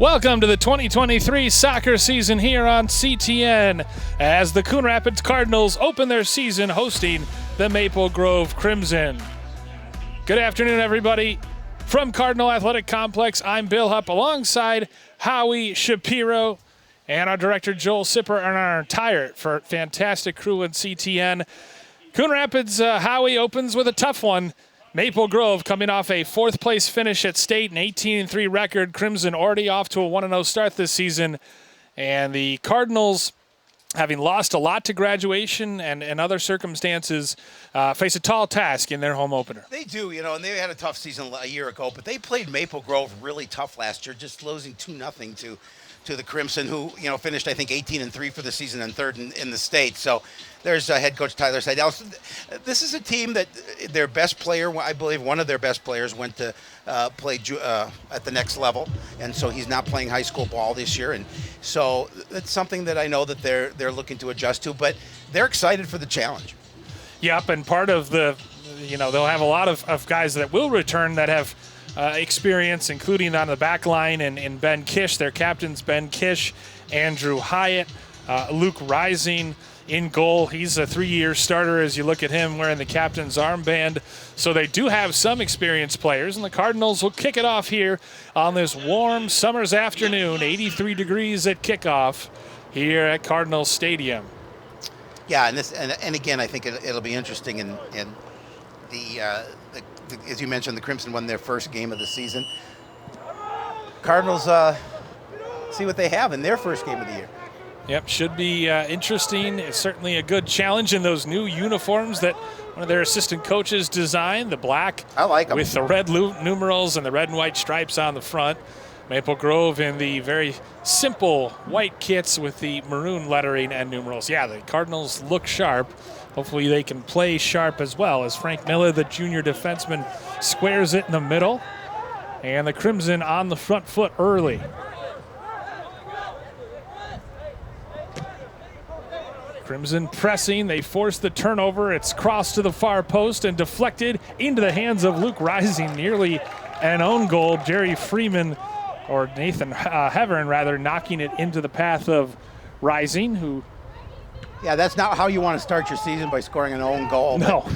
Welcome to the 2023 soccer season here on CTN as the Coon Rapids Cardinals open their season hosting the Maple Grove Crimson. Good afternoon, everybody. From Cardinal Athletic Complex, I'm Bill Hupp alongside Howie Shapiro and our director Joel Sipper and our entire fantastic crew in CTN. Coon Rapids, Howie opens with a tough one. Maple Grove coming off a fourth-place finish at state, an 18-3 record. Crimson already off to a 1-0 start this season. And the Cardinals, having lost a lot to graduation and other circumstances, face a tall task in their home opener. They do, and they had a tough season a year ago, but they played Maple Grove really tough last year, just losing 2-0 to the Crimson, who, finished, I think, 18-3 for the season and third in the state. So there's head coach Tyler Seidel. This is a team that their best player, I believe one of their best players, went to play at the next level, and so he's not playing high school ball this year. And so it's something that I know that they're looking to adjust to, but they're excited for the challenge. Yep, and part of the, they'll have a lot of guys that will return that have experience, including on the back line and Ben Kish, their captains, Ben Kish, Andrew Hyatt, Luke Rising in goal. He's a 3-year starter as you look at him wearing the captain's armband. So they do have some experienced players, and the Cardinals will kick it off here on this warm summer's afternoon, 83 degrees at kickoff here at Cardinals Stadium. Yeah, and again, I think it'll be interesting in the as you mentioned, the Crimson won their first game of the season. Cardinals see what they have in their first game of the year. Yep, should be interesting. It's certainly a good challenge in those new uniforms that one of their assistant coaches designed, the black I like them, with the red numerals and the red and white stripes on the front. Maple Grove in the very simple white kits with the maroon lettering and numerals. Yeah, the Cardinals look sharp. Hopefully they can play sharp as well as Frank Miller, the junior defenseman, squares it in the middle. And the Crimson on the front foot early. Crimson pressing, they force the turnover. It's crossed to the far post and deflected into the hands of Luke Rising, nearly an own goal. Jerry Freeman, or Nathan Heverin rather, knocking it into the path of Rising, who... Yeah, that's not how you want to start your season, by scoring an own goal. No.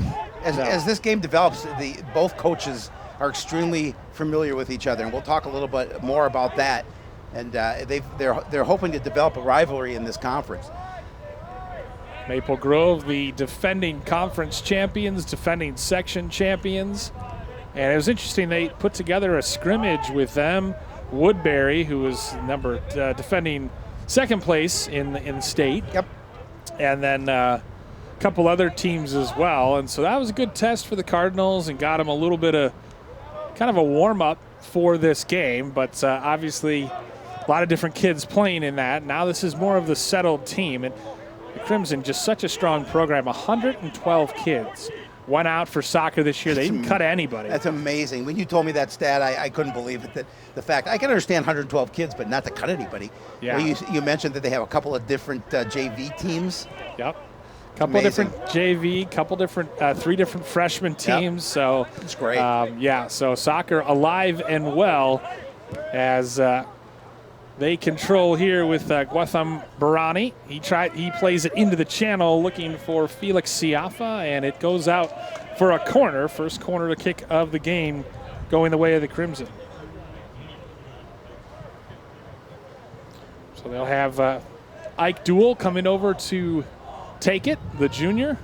As this game develops, both coaches are extremely familiar with each other, and we'll talk a little bit more about that. And they're hoping to develop a rivalry in this conference. Maple Grove, the defending conference champions, defending section champions. And it was interesting, they put together a scrimmage with them. Woodbury, who was defending second place in state. Yep. And then a couple other teams as well. And so that was a good test for the Cardinals and got them a little bit of kind of a warm-up for this game. But obviously a lot of different kids playing in that. Now this is more of the settled team. And the Crimson, just such a strong program, 112 kids went out for soccer this year. They didn't cut anybody. That's amazing. When you told me that stat, I couldn't believe it. The fact, I can understand 112 kids, but not to cut anybody. Yeah. Well, you mentioned that they have a couple of different JV teams. Yep. Couple different JV, couple different, 3 different freshman teams. Yep. So it's great. So soccer alive and well as they control here with Gautam Barani. He plays it into the channel looking for Felix Siafa, and it goes out for a corner. First corner to kick of the game going the way of the Crimson. So they'll have Ike Duell coming over to take it, the junior.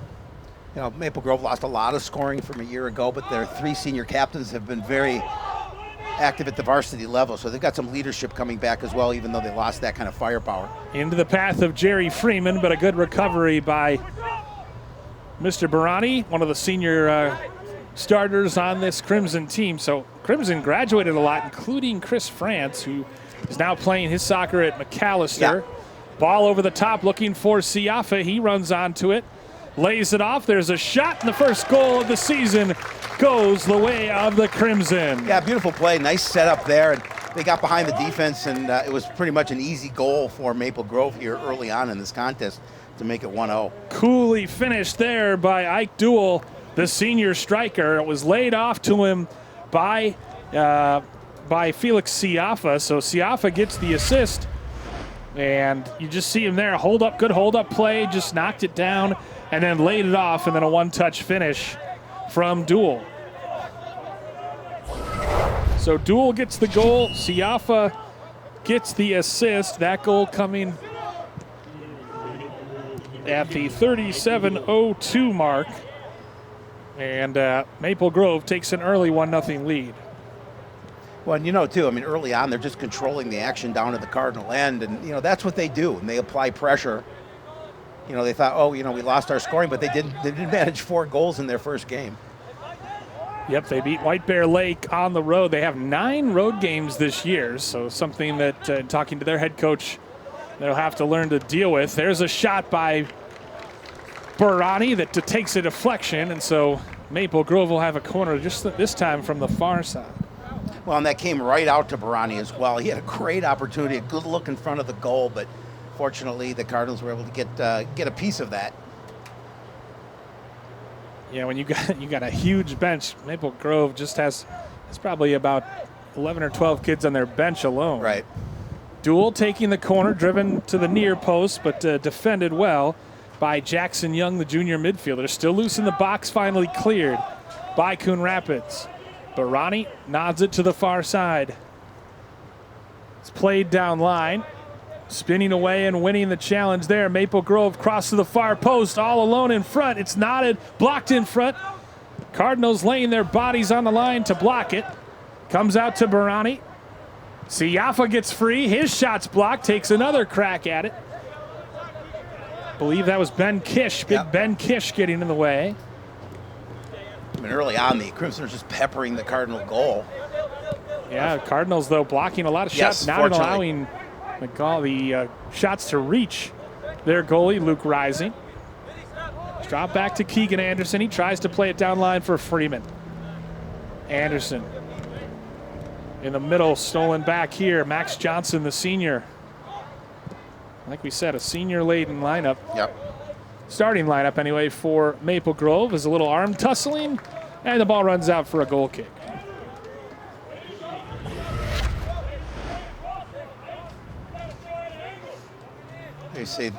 Maple Grove lost a lot of scoring from a year ago, but their 3 senior captains have been very active at the varsity level, so they've got some leadership coming back as well, even though they lost that kind of firepower. Into the path of Jerry Freeman, but a good recovery by Mr. Barani, one of the senior starters on this Crimson team. So Crimson graduated a lot, including Chris France, who is now playing his soccer at McAllister. Yeah. Ball over the top looking for Siafa. He runs onto it, lays it off. There's a shot, and the first goal of the season goes the way of the Crimson. Yeah, beautiful play. Nice setup there. And they got behind the defense, and it was pretty much an easy goal for Maple Grove here early on in this contest to make it 1-0. Coolly finished there by Ike Duell, the senior striker. It was laid off to him by by Felix Siafa. So Siafa gets the assist, and you just see him there. Good hold up play, just knocked it down, and then laid it off, and then a one-touch finish from Duel. So Duel gets the goal. Siafa gets the assist. That goal coming at the 37:02 mark. And Maple Grove takes an early 1-0 lead. Well, and too, early on, they're just controlling the action down at the Cardinal end. And, that's what they do. And they apply pressure. They thought, we lost our scoring, but they didn't manage 4 goals in their first game. Yep, they beat White Bear Lake on the road. They have 9 road games this year, so something that, talking to their head coach, they'll have to learn to deal with. There's a shot by Barani that takes a deflection, and so Maple Grove will have a corner just this time from the far side. Well, and that came right out to Barani as well. He had a great opportunity, a good look in front of the goal, but fortunately the Cardinals were able to get a piece of that. Yeah, when you got a huge bench, Maple Grove just has probably about 11 or 12 kids on their bench alone. Right. Duel taking the corner, driven to the near post, but defended well by Jackson Young, the junior midfielder. Still loose in the box, finally cleared by Coon Rapids. Barani nods it to the far side. It's played down line. Spinning away and winning the challenge there. Maple Grove cross to the far post, all alone in front. It's knotted, blocked in front. Cardinals laying their bodies on the line to block it. Comes out to Barani. Siafa gets free. His shot's blocked. Takes another crack at it. Believe that was Ben Kish. Big Ben Kish getting in the way. Early on, the Crimson are just peppering the Cardinal goal. Yeah, Cardinals, though, blocking a lot of shots, not allowing the shots to reach their goalie, Luke Rising. Drop back to Keegan Anderson. He tries to play it down line for Freeman. Anderson in the middle, stolen back here. Max Johnson, the senior. Like we said, a senior-laden lineup. Yep. Starting lineup, anyway, for Maple Grove is a little arm tussling, and the ball runs out for a goal kick. You see,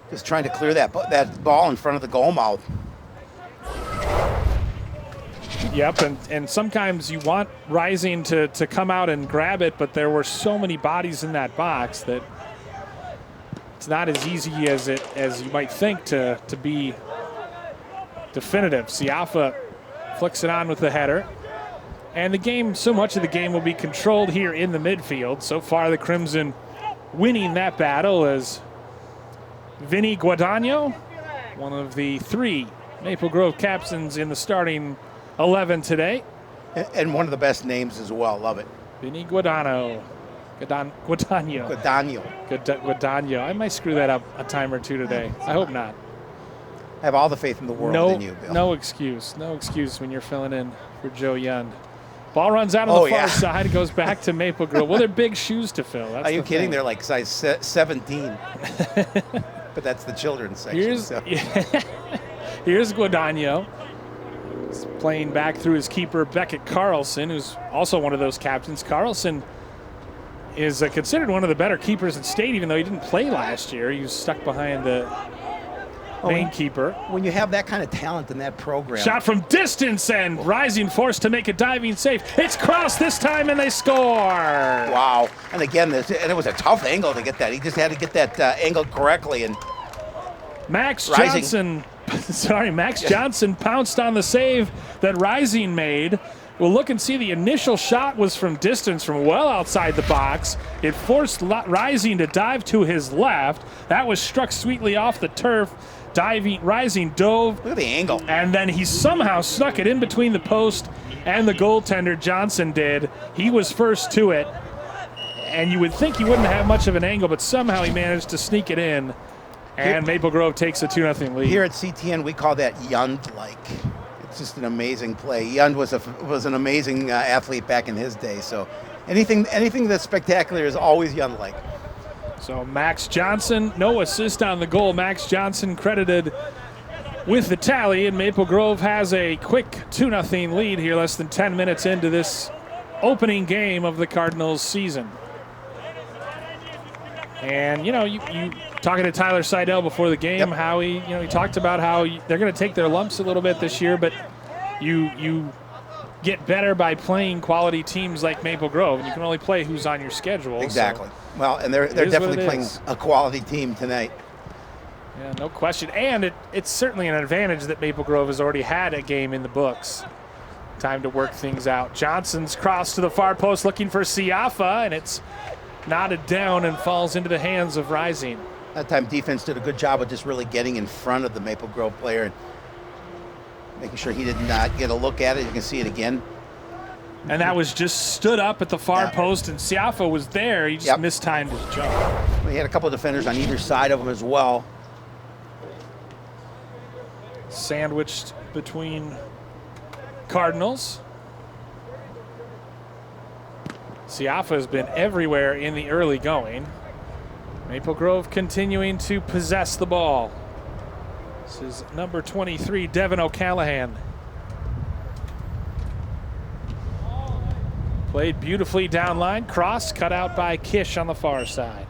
just trying to clear that ball in front of the goal mouth. Yep, and sometimes you want Rising to come out and grab it, but there were so many bodies in that box that it's not as easy as you might think to be definitive. Siafa flicks it on with the header. And the game, so much of the game will be controlled here in the midfield. So far, the Crimson winning that battle as Vinny Guadagno, one of the 3 Maple Grove captains in the starting 11 today. And one of the best names as well. Love it. Vinny Guadagno. Guadagno. I might screw that up a time or two today. I hope not. I have all the faith in the world in you, Bill. No excuse when you're filling in for Joe Young. Ball runs out on the far side. It goes back to Maple Grove. Well, they're big shoes to fill. Are you kidding? They're like size 17. But that's the children's section. Here's Guadagno. He's playing back through his keeper, Beckett Carlson, who's also one of those captains. Carlson is considered one of the better keepers in state, even though he didn't play last year. He was stuck behind the main keeper. When you have that kind of talent in that program. Shot from distance, and Rising forced to make a diving save. It's crossed this time, and they score. Wow. And again, it was a tough angle to get that. He just had to get that angle correctly. And Max Johnson pounced on the save that Rising made. We'll look and see. The initial shot was from distance, from well outside the box. It forced Rising to dive to his left. That was struck sweetly off the turf. Rising dove. Look at the angle. And then he somehow snuck it in between the post and the goaltender. Johnson did. He was first to it. And you would think he wouldn't have much of an angle, but somehow he managed to sneak it in. And Maple Grove takes a 2-0 lead. Here at CTN, we call that Yund-like. It's just an amazing play. Yund was an amazing athlete back in his day. So anything that's spectacular is always Yund-like. So Max Johnson, no assist on the goal. Max Johnson credited with the tally, and Maple Grove has a quick 2-0 lead here, less than 10 minutes into this opening game of the Cardinals season. And, you talking to Tyler Seidel before the game, how he talked about how they're going to take their lumps a little bit this year, but you get better by playing quality teams like Maple Grove, and you can only play who's on your schedule. Exactly. So well, and they're definitely playing a quality team tonight. Yeah, no question. And it's certainly an advantage that Maple Grove has already had a game in the books. Time to work things out. Johnson's cross to the far post looking for Siafa, and it's knotted down and falls into the hands of Rising. That time defense did a good job of just really getting in front of the Maple Grove player and making sure he did not get a look at it. You can see it again. And that was just stood up at the far post, and Siafa was there. He just mistimed his jump. He had a couple of defenders on either side of him as well. Sandwiched between Cardinals. Siafa has been everywhere in the early going. Maple Grove continuing to possess the ball. This is number 23, Devin O'Callahan. Played beautifully down line. Cross cut out by Kish on the far side.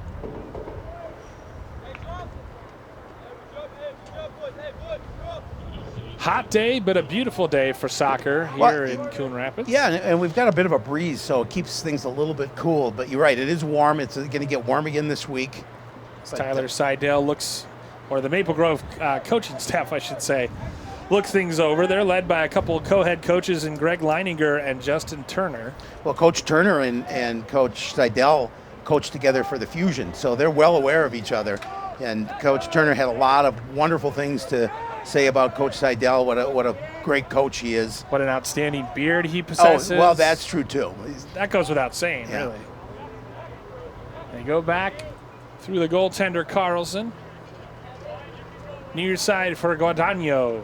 Hot day, but a beautiful day for soccer here in Coon Rapids. Yeah, and we've got a bit of a breeze, so it keeps things a little bit cool. But you're right, it is warm. It's going to get warm again this week. Tyler Seidel looks, or the Maple Grove coaching staff, I should say, look things over. They're led by a couple of co-head coaches in Greg Leininger and Justin Turner. Well, Coach Turner and Coach Seidel coached together for the Fusion, so they're well aware of each other. And Coach Turner had a lot of wonderful things to say about Coach Seidel, what a great coach he is. What an outstanding beard he possesses. Oh, well, that's true, too. That goes without saying, really. They go back through the goaltender, Carlson. Near side for Guadagno.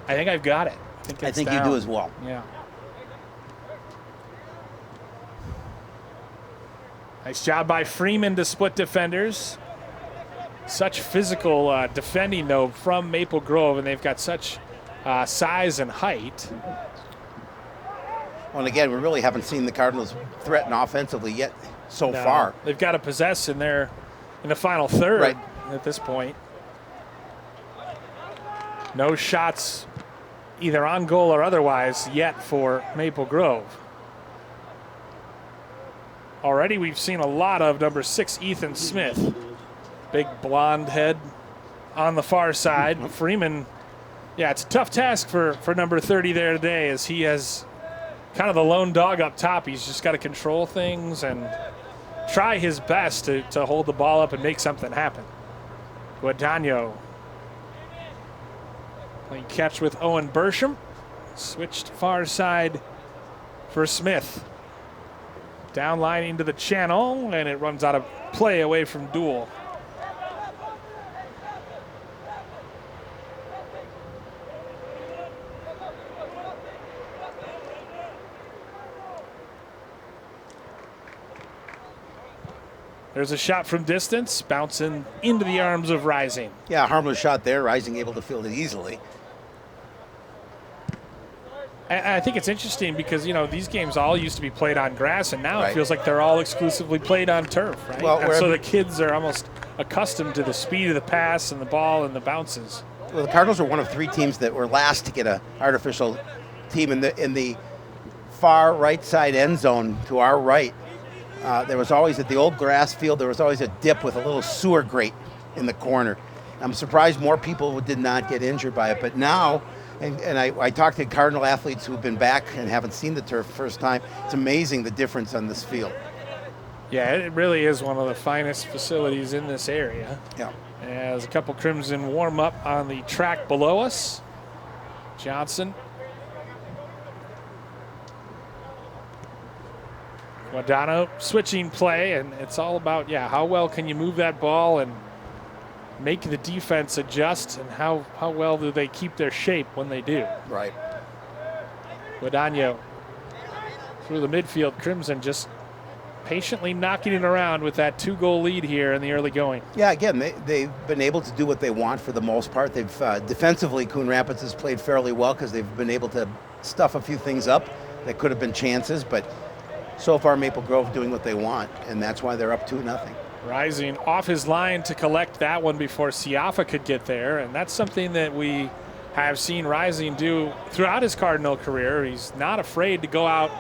I think I've got it. I think you do as well. Yeah. Nice job by Freeman to split defenders. Such physical defending, though, from Maple Grove, and they've got such size and height. Well, and again, we really haven't seen the Cardinals threaten offensively yet so far. They've got to possess in the final third at this point. No shots either on goal or otherwise yet for Maple Grove. Already we've seen a lot of number 6, Ethan Smith. Big blonde head on the far side. Freeman, it's a tough task for number 30 there today, as he has kind of the lone dog up top. He's just got to control things and try his best to hold the ball up and make something happen. Guadagno playing catch with Owen Bersham. Switched far side for Smith. Down line into the channel, and it runs out of play away from Duel. There's a shot from distance, bouncing into the arms of Rising. Yeah, harmless shot there. Rising able to field it easily. I think it's interesting because, these games all used to be played on grass, and now it feels like they're all exclusively played on turf, right? Well, and so the kids are almost accustomed to the speed of the pass and the ball and the bounces. Well, the Cardinals are one of 3 teams that were last to get an artificial team in the far right side end zone to our right. There was always, at the old grass field, there was always a dip with a little sewer grate in the corner. I'm surprised more people did not get injured by it. But now, and I talked to Cardinal athletes who've been back and haven't seen the turf the first time, it's amazing the difference on this field. Yeah, it really is one of the finest facilities in this area. Yeah. As a couple Crimson warm up on the track below us. Johnson. Guadagno switching play, and it's all about, how well can you move that ball and make the defense adjust, and how well do they keep their shape when they do. Right. Guadagno through the midfield. Crimson just patiently knocking it around with that 2-goal lead here in the early going. Yeah, again, they've been able to do what they want for the most part. They've defensively, Coon Rapids has played fairly well because they've been able to stuff a few things up. that could have been chances, but so far Maple Grove doing what they want, and that's why they're up 2-0. Rising off his line to collect that one before Siafa could get there, and that's something that we have seen Rising do throughout his Cardinal career. He's not afraid to go out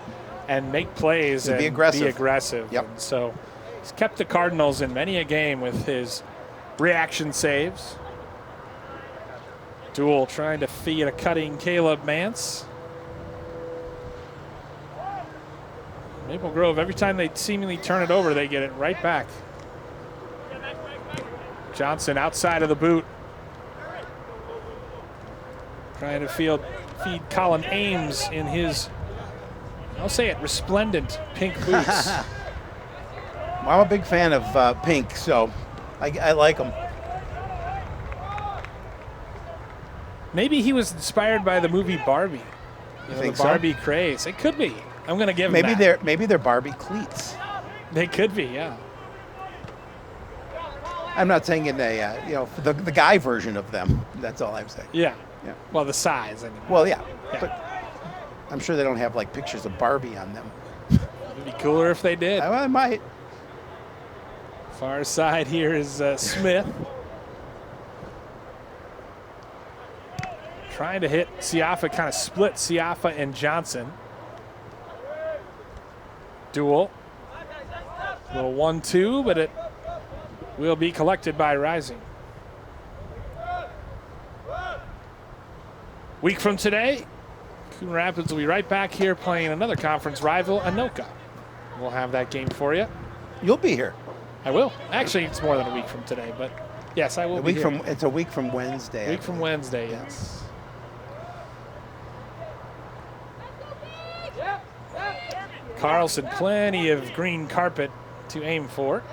and make plays and be aggressive. Yep. And so he's kept the Cardinals in many a game with his reaction saves. Duel trying to feed a cutting Caleb Mance. Maple Grove, every time they seemingly turn it over, they get it right back. Johnson outside of the boot. Trying to feed Colin Ames in his, I'll say it, resplendent pink boots. Well, I'm a big fan of pink, so I like them. Maybe he was inspired by the movie Barbie. You think the Barbie craze. It could be. I'm going to give him that. Maybe they're Barbie cleats. They could be, yeah. I'm not saying in a the guy version of them. That's all I'm saying. Yeah. Yeah. Well, the size. Anyway. Well, yeah, but I'm sure they don't have like pictures of Barbie on them. It'd be cooler if they did. I might. Far side here is Smith. Trying to hit Siafa, kind of split Siafa and Johnson. Duel. Little 1-2, but it will be collected by Rising. Week from today, Coon Rapids will be right back here playing another conference rival, Anoka. We'll have that game for you. You'll be here. I will. Actually, it's more than a week from today, but yes, I will be here. It's a week from Wednesday. Week from Wednesday, yes. Carlson, plenty of green carpet to aim for.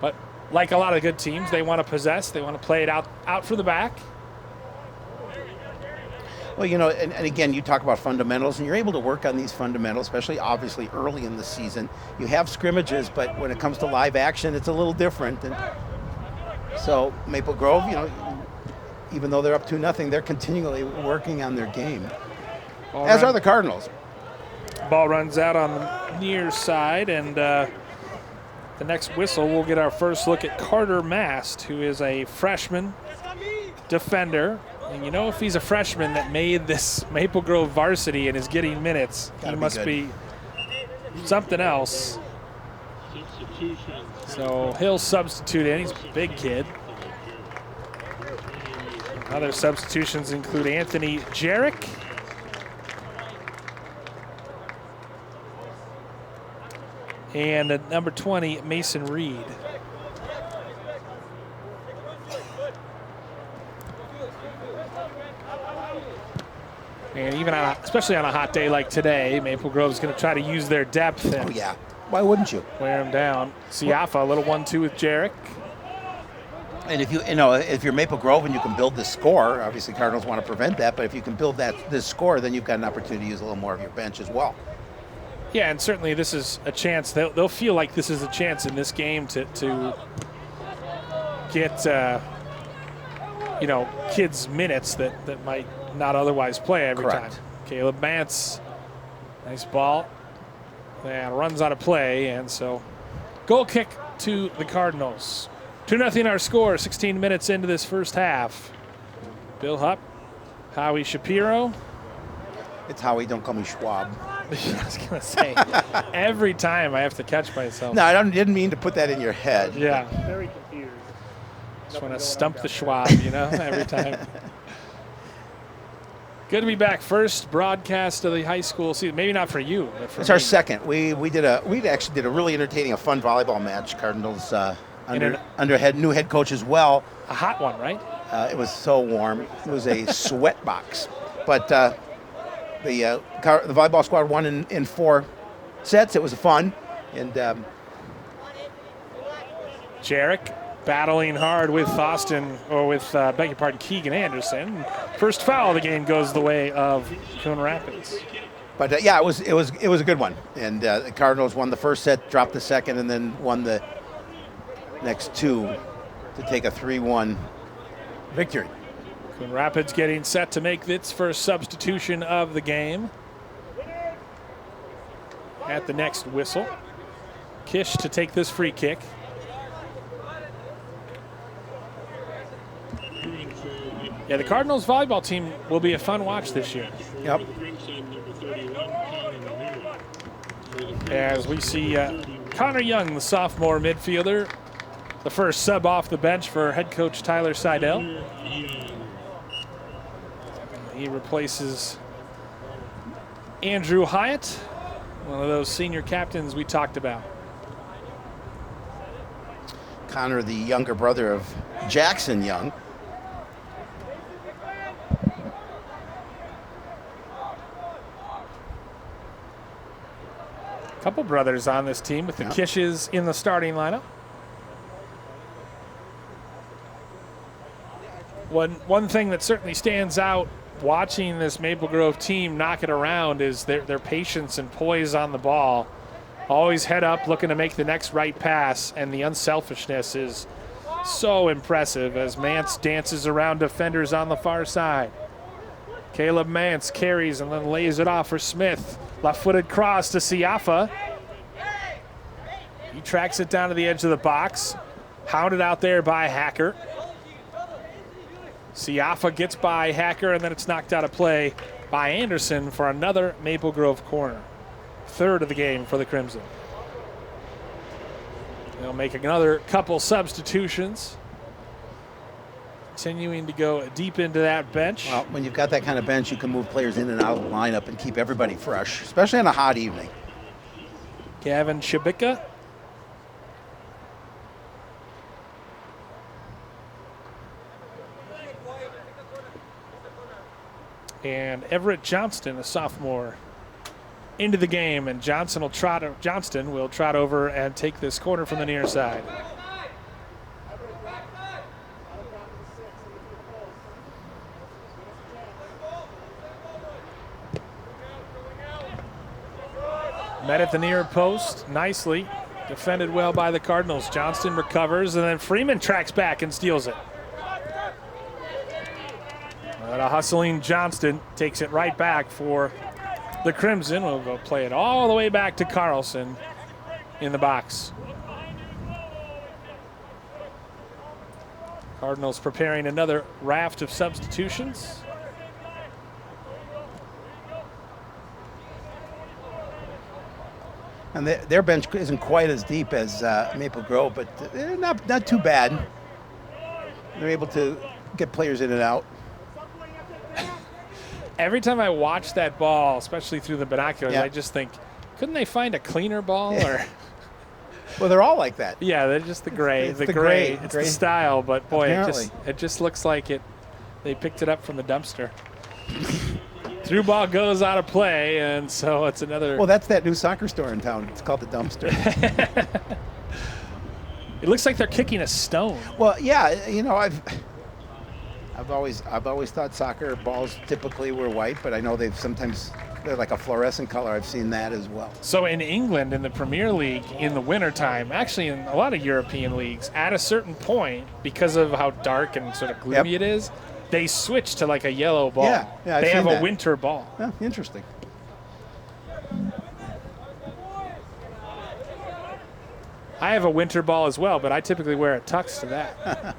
But like a lot of good teams, they want to possess. They want to play it out from the back. Well, and again, you talk about fundamentals, and you're able to work on these fundamentals, especially obviously early in the season. You have scrimmages, but when it comes to live action, it's a little different. And so Maple Grove, even though they're up 2-0, they're continually working on their game, as are the Cardinals. Ball runs out on the near side, and the next whistle, we'll get our first look at Carter Mast, who is a freshman defender. And if he's a freshman that made this Maple Grove varsity and is getting minutes, he must be something else. So he'll substitute in. He's a big kid. Other substitutions include Anthony Jarek. And at number 20, Mason Reed. And even especially on a hot day like today, Maple Grove's going to try to use their depth. And why wouldn't you? Wear him down. Siafa, a little 1-2 with Jarek. And if you're Maple Grove and you can build this score, obviously Cardinals want to prevent that, but if you can build this score, then you've got an opportunity to use a little more of your bench as well. Yeah, and certainly this is a chance. They'll feel like this is a chance in this game to get kids minutes that might not otherwise play every time. Caleb Mance, nice ball. And runs out of play, and so goal kick to the Cardinals. 2-0 our score, 16 minutes into this first half. Bill Hupp, Howie Shapiro. It's Howie, don't call me Schwab. I was going to say, every time I have to catch myself. No, I didn't mean to put that in your head. Yeah. Very confused. Just want to stump the Schwab, every time. Good to be back. First broadcast of the high school season. Maybe not for you, but for it's me. Our second. We actually did a really entertaining, a fun volleyball match. Cardinals under new head coach as well. A hot one, right? It was so warm. It was a sweat box. But the volleyball squad won in 4 sets. It was fun. And Jarek battling hard with Keegan Anderson. First foul of the game goes the way of Coon Rapids. But it was a good one. And the Cardinals won the first set, dropped the second, and then won the next 2 to take a 3-1 victory. Coon Rapids getting set to make its first substitution of the game. at the next whistle. Kish to take this free kick. Yeah, the Cardinals volleyball team will be a fun watch this year. Yep. As we see Connor Young, the sophomore midfielder, the first sub off the bench for head coach Tyler Seidel. He replaces Andrew Hyatt, one of those senior captains we talked about. Connor, the younger brother of Jackson Young. Couple brothers on this team with the Kishes in the starting lineup. One thing that certainly stands out watching this Maple Grove team knock it around is their patience and poise on the ball. Always head up, looking to make the next right pass, and the unselfishness is so impressive as Mance dances around defenders on the far side. Caleb Mance carries and then lays it off for Smith. Left-footed cross to Siafa. He tracks it down to the edge of the box. Hounded out there by Hacker. Siafa gets by Hacker, and then it's knocked out of play by Anderson for another Maple Grove corner. Third of the game for the Crimson. They'll make another couple substitutions. Continuing to go deep into that bench. Well, when you've got that kind of bench, you can move players in and out of the lineup and keep everybody fresh, especially on a hot evening. Gavin Chibika. And Everett Johnston, a sophomore, into the game, and Johnston will trot over and take this corner from the near side. Met at the near post nicely. Defended well by the Cardinals. Johnston recovers, and then Freeman tracks back and steals it. But a hustling Johnston takes it right back for the Crimson. We'll go play it all the way back to Carlson in the box. Cardinals preparing another raft of substitutions. And their bench isn't quite as deep as Maple Grove, but not too bad. They're able to get players in and out. Every time I watch that ball, especially through the binoculars, I just think, couldn't they find a cleaner ball? Or well, they're all like that. Yeah, they're just the gray. It's the the gray. gray. It's the style, but boy, Apparently. it just looks like they picked it up from the dumpster. Through ball goes out of play, and so it's another. Well, that's that new soccer store in town. It's called the Dumpster. It looks like they're kicking a stone. Well, yeah, you know, I've always thought soccer balls typically were white, but I know they're like a fluorescent color. I've seen that as well. So in England, in the Premier League, in the wintertime, actually in a lot of European leagues, at a certain point, because of how dark and sort of gloomy it is, they switch to like a yellow ball. Yeah, I've they seen have that. a winter ball. Yeah, interesting. I have a winter ball as well, but I typically wear a tux to that.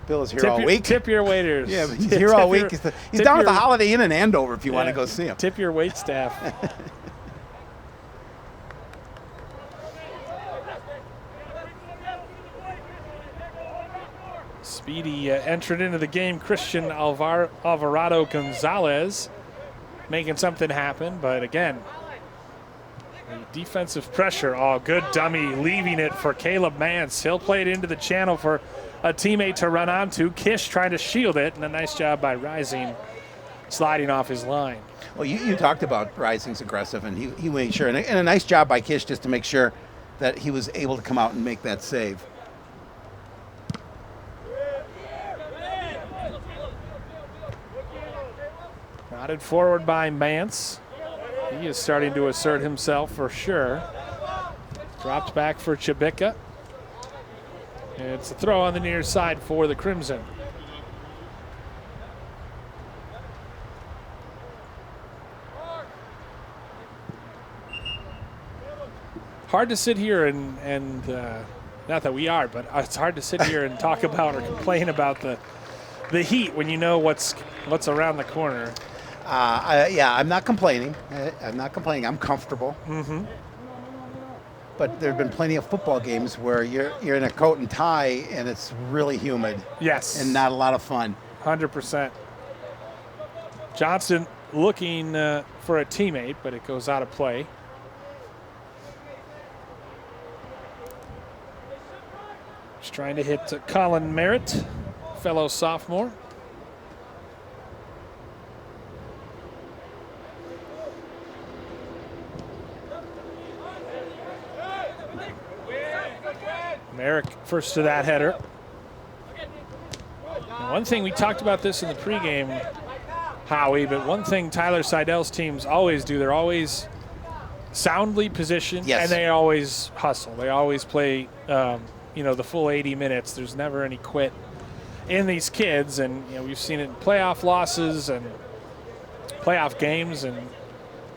Bill is here all week. Tip your waiters. Yeah, he's here all week. He's down at the Holiday Inn in Andover if you want to go see him. Tip your wait staff. Speedy entered into the game, Christian Alvarado Gonzalez, making something happen, but again, the defensive pressure. Oh, good dummy, leaving it for Caleb Mance. He'll play it into the channel for a teammate to run onto. Kish trying to shield it, and a nice job by Rising, sliding off his line. Well, you talked about Rising's aggressive, and he made sure, and a nice job by Kish just to make sure that he was able to come out and make that save. Nodded forward by Mance. He is starting to assert himself for sure. Dropped back for Chibika. It's a throw on the near side for the Crimson. hard to sit here and not that we are, but it's hard to sit here and talk about or complain about the heat when you know what's around the corner. I'm not complaining. I'm comfortable. Mm-hmm. But there have been plenty of football games where you're in a coat and tie and it's really humid. Yes. And not a lot of fun. 100%. Johnston looking for a teammate, but it goes out of play. Just trying to hit Colin Merritt, fellow sophomore. Merrick first to that header. And one thing, we talked about this in the pregame, Howie, but one thing Tyler Seidel's teams always do, they're always soundly positioned, yes, and they always hustle. They always play the full 80 minutes. There's never any quit in these kids, and we've seen it in playoff losses and playoff games and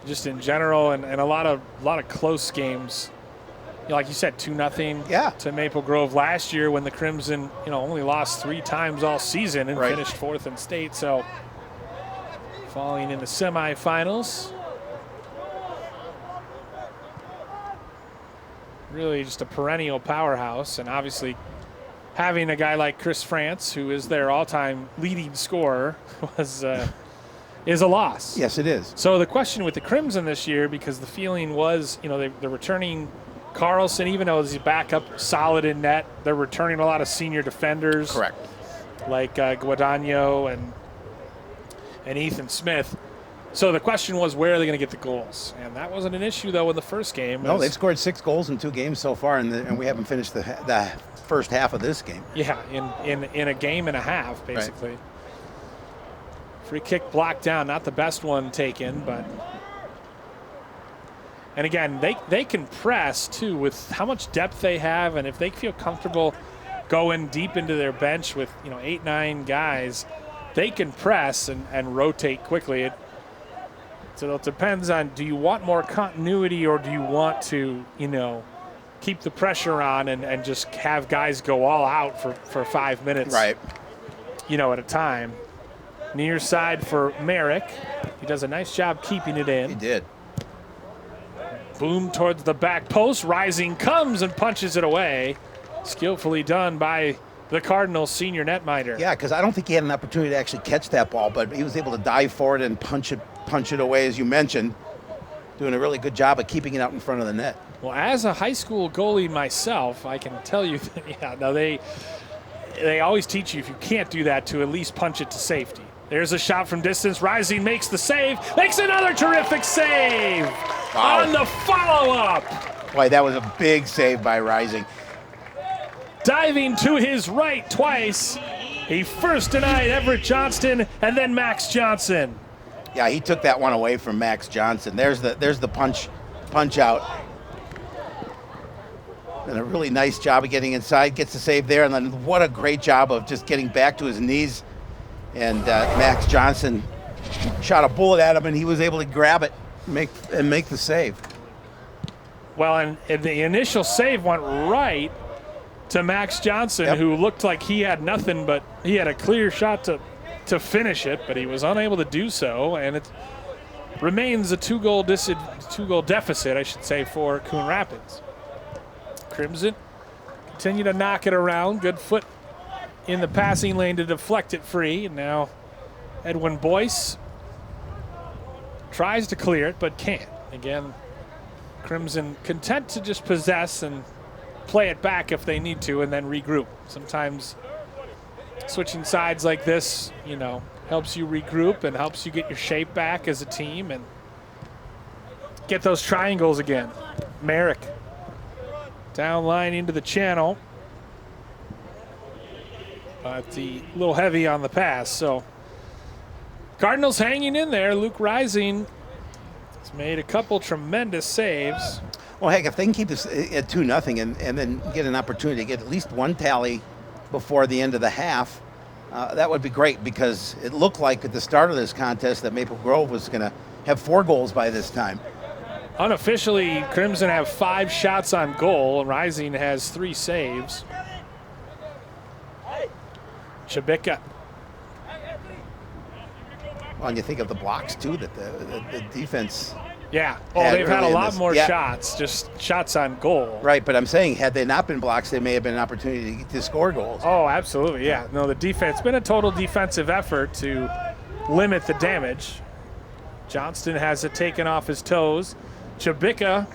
just in general, and a lot of close games. Like you said, 2-0 to Maple Grove last year when the Crimson only lost 3 times all season and finished 4th in state. So falling in the semifinals. Really just a perennial powerhouse, and obviously having a guy like Chris France, who is their all-time leading scorer, is a loss. Yes, it is. So the question with the Crimson this year, because the feeling was, they're returning Carlson, even though he's back up solid in net, they're returning a lot of senior defenders. Correct. Like Guadagno and Ethan Smith. So the question was, where are they going to get the goals? And that wasn't an issue, though, in the first game. No, they've scored 6 goals in 2 games so far, and we haven't finished the first half of this game. Yeah, in a game and a half, basically. Right. Free kick blocked down, not the best one taken, but... And again, they can press, too, with how much depth they have, and if they feel comfortable going deep into their bench with 8-9 guys, they can press and rotate quickly. So it depends on, do you want more continuity, or do you want to, keep the pressure on and just have guys go all out for 5 minutes, right? At a time. Near side for Merrick. He does a nice job keeping it in. He did. Boom towards the back post. Rising comes and punches it away. Skillfully done by the Cardinals senior netminder. Yeah, because I don't think he had an opportunity to actually catch that ball, but he was able to dive forward and punch it away, as you mentioned, doing a really good job of keeping it out in front of the net. Well, as a high school goalie myself, I can tell you that, they always teach you, if you can't do that, to at least punch it to safety. There's a shot from distance. Rising makes the save. Makes another terrific save. Wow. On the follow-up. Boy, that was a big save by Rising. Diving to his right twice. He first denied Everett Johnston and then Max Johnson. Yeah, he took that one away from Max Johnson. There's the punch out. And a really nice job of getting inside, gets the save there, and then what a great job of just getting back to his knees. And Max Johnson shot a bullet at him, and he was able to grab it and make the save. Well, and the initial save went right to Max Johnson, who looked like he had nothing, but he had a clear shot to finish it, but he was unable to do so, and it remains a two-goal deficit, I should say, for Coon Rapids. Crimson continue to knock it around. Good foot in the passing lane to deflect it free. And now Edwin Boyce tries to clear it, but can't. Again, Crimson content to just possess and play it back if they need to and then regroup. Sometimes switching sides like this, helps you regroup and helps you get your shape back as a team and get those triangles again. Merrick down line into the channel. But a little heavy on the pass. So Cardinals hanging in there. Luke Rising has made a couple tremendous saves. Well, heck, if they can keep this at 2-0 and then get an opportunity to get at least one tally before the end of the half, that would be great, because it looked like at the start of this contest that Maple Grove was going to have 4 goals by this time. Unofficially, Crimson have 5 shots on goal, and Rising has 3 saves. Chabika. Well, and you think of the blocks, too, that the defense. Yeah. Oh, they've had a lot more yeah. shots, just shots on goal. Right, but I'm saying had they not been blocks, they may have been an opportunity to score goals. Oh, absolutely, yeah. No, the defense, been a total defensive effort to limit the damage. Johnston has it taken off his toes. Chabika,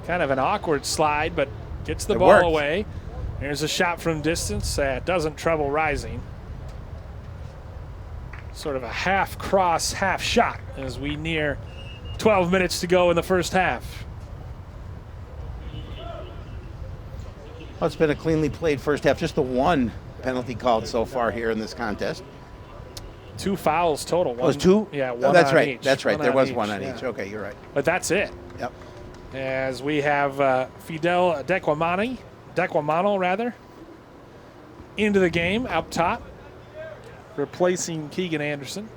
kind of an awkward slide, but gets the ball away. There's a shot from distance. Doesn't trouble Rising. Sort of a half cross, half shot as we near 12 minutes to go in the first half. Well, it's been a cleanly played first half. Just the one penalty called so far here in this contest. 2 fouls total. Was 2? Yeah, one oh, that's on right. each. That's right. One there on was each, one on yeah. each. Okay, you're right. But that's it. Yep. As we have Fidel Dequamano rather, into the game up top, replacing Keegan Anderson.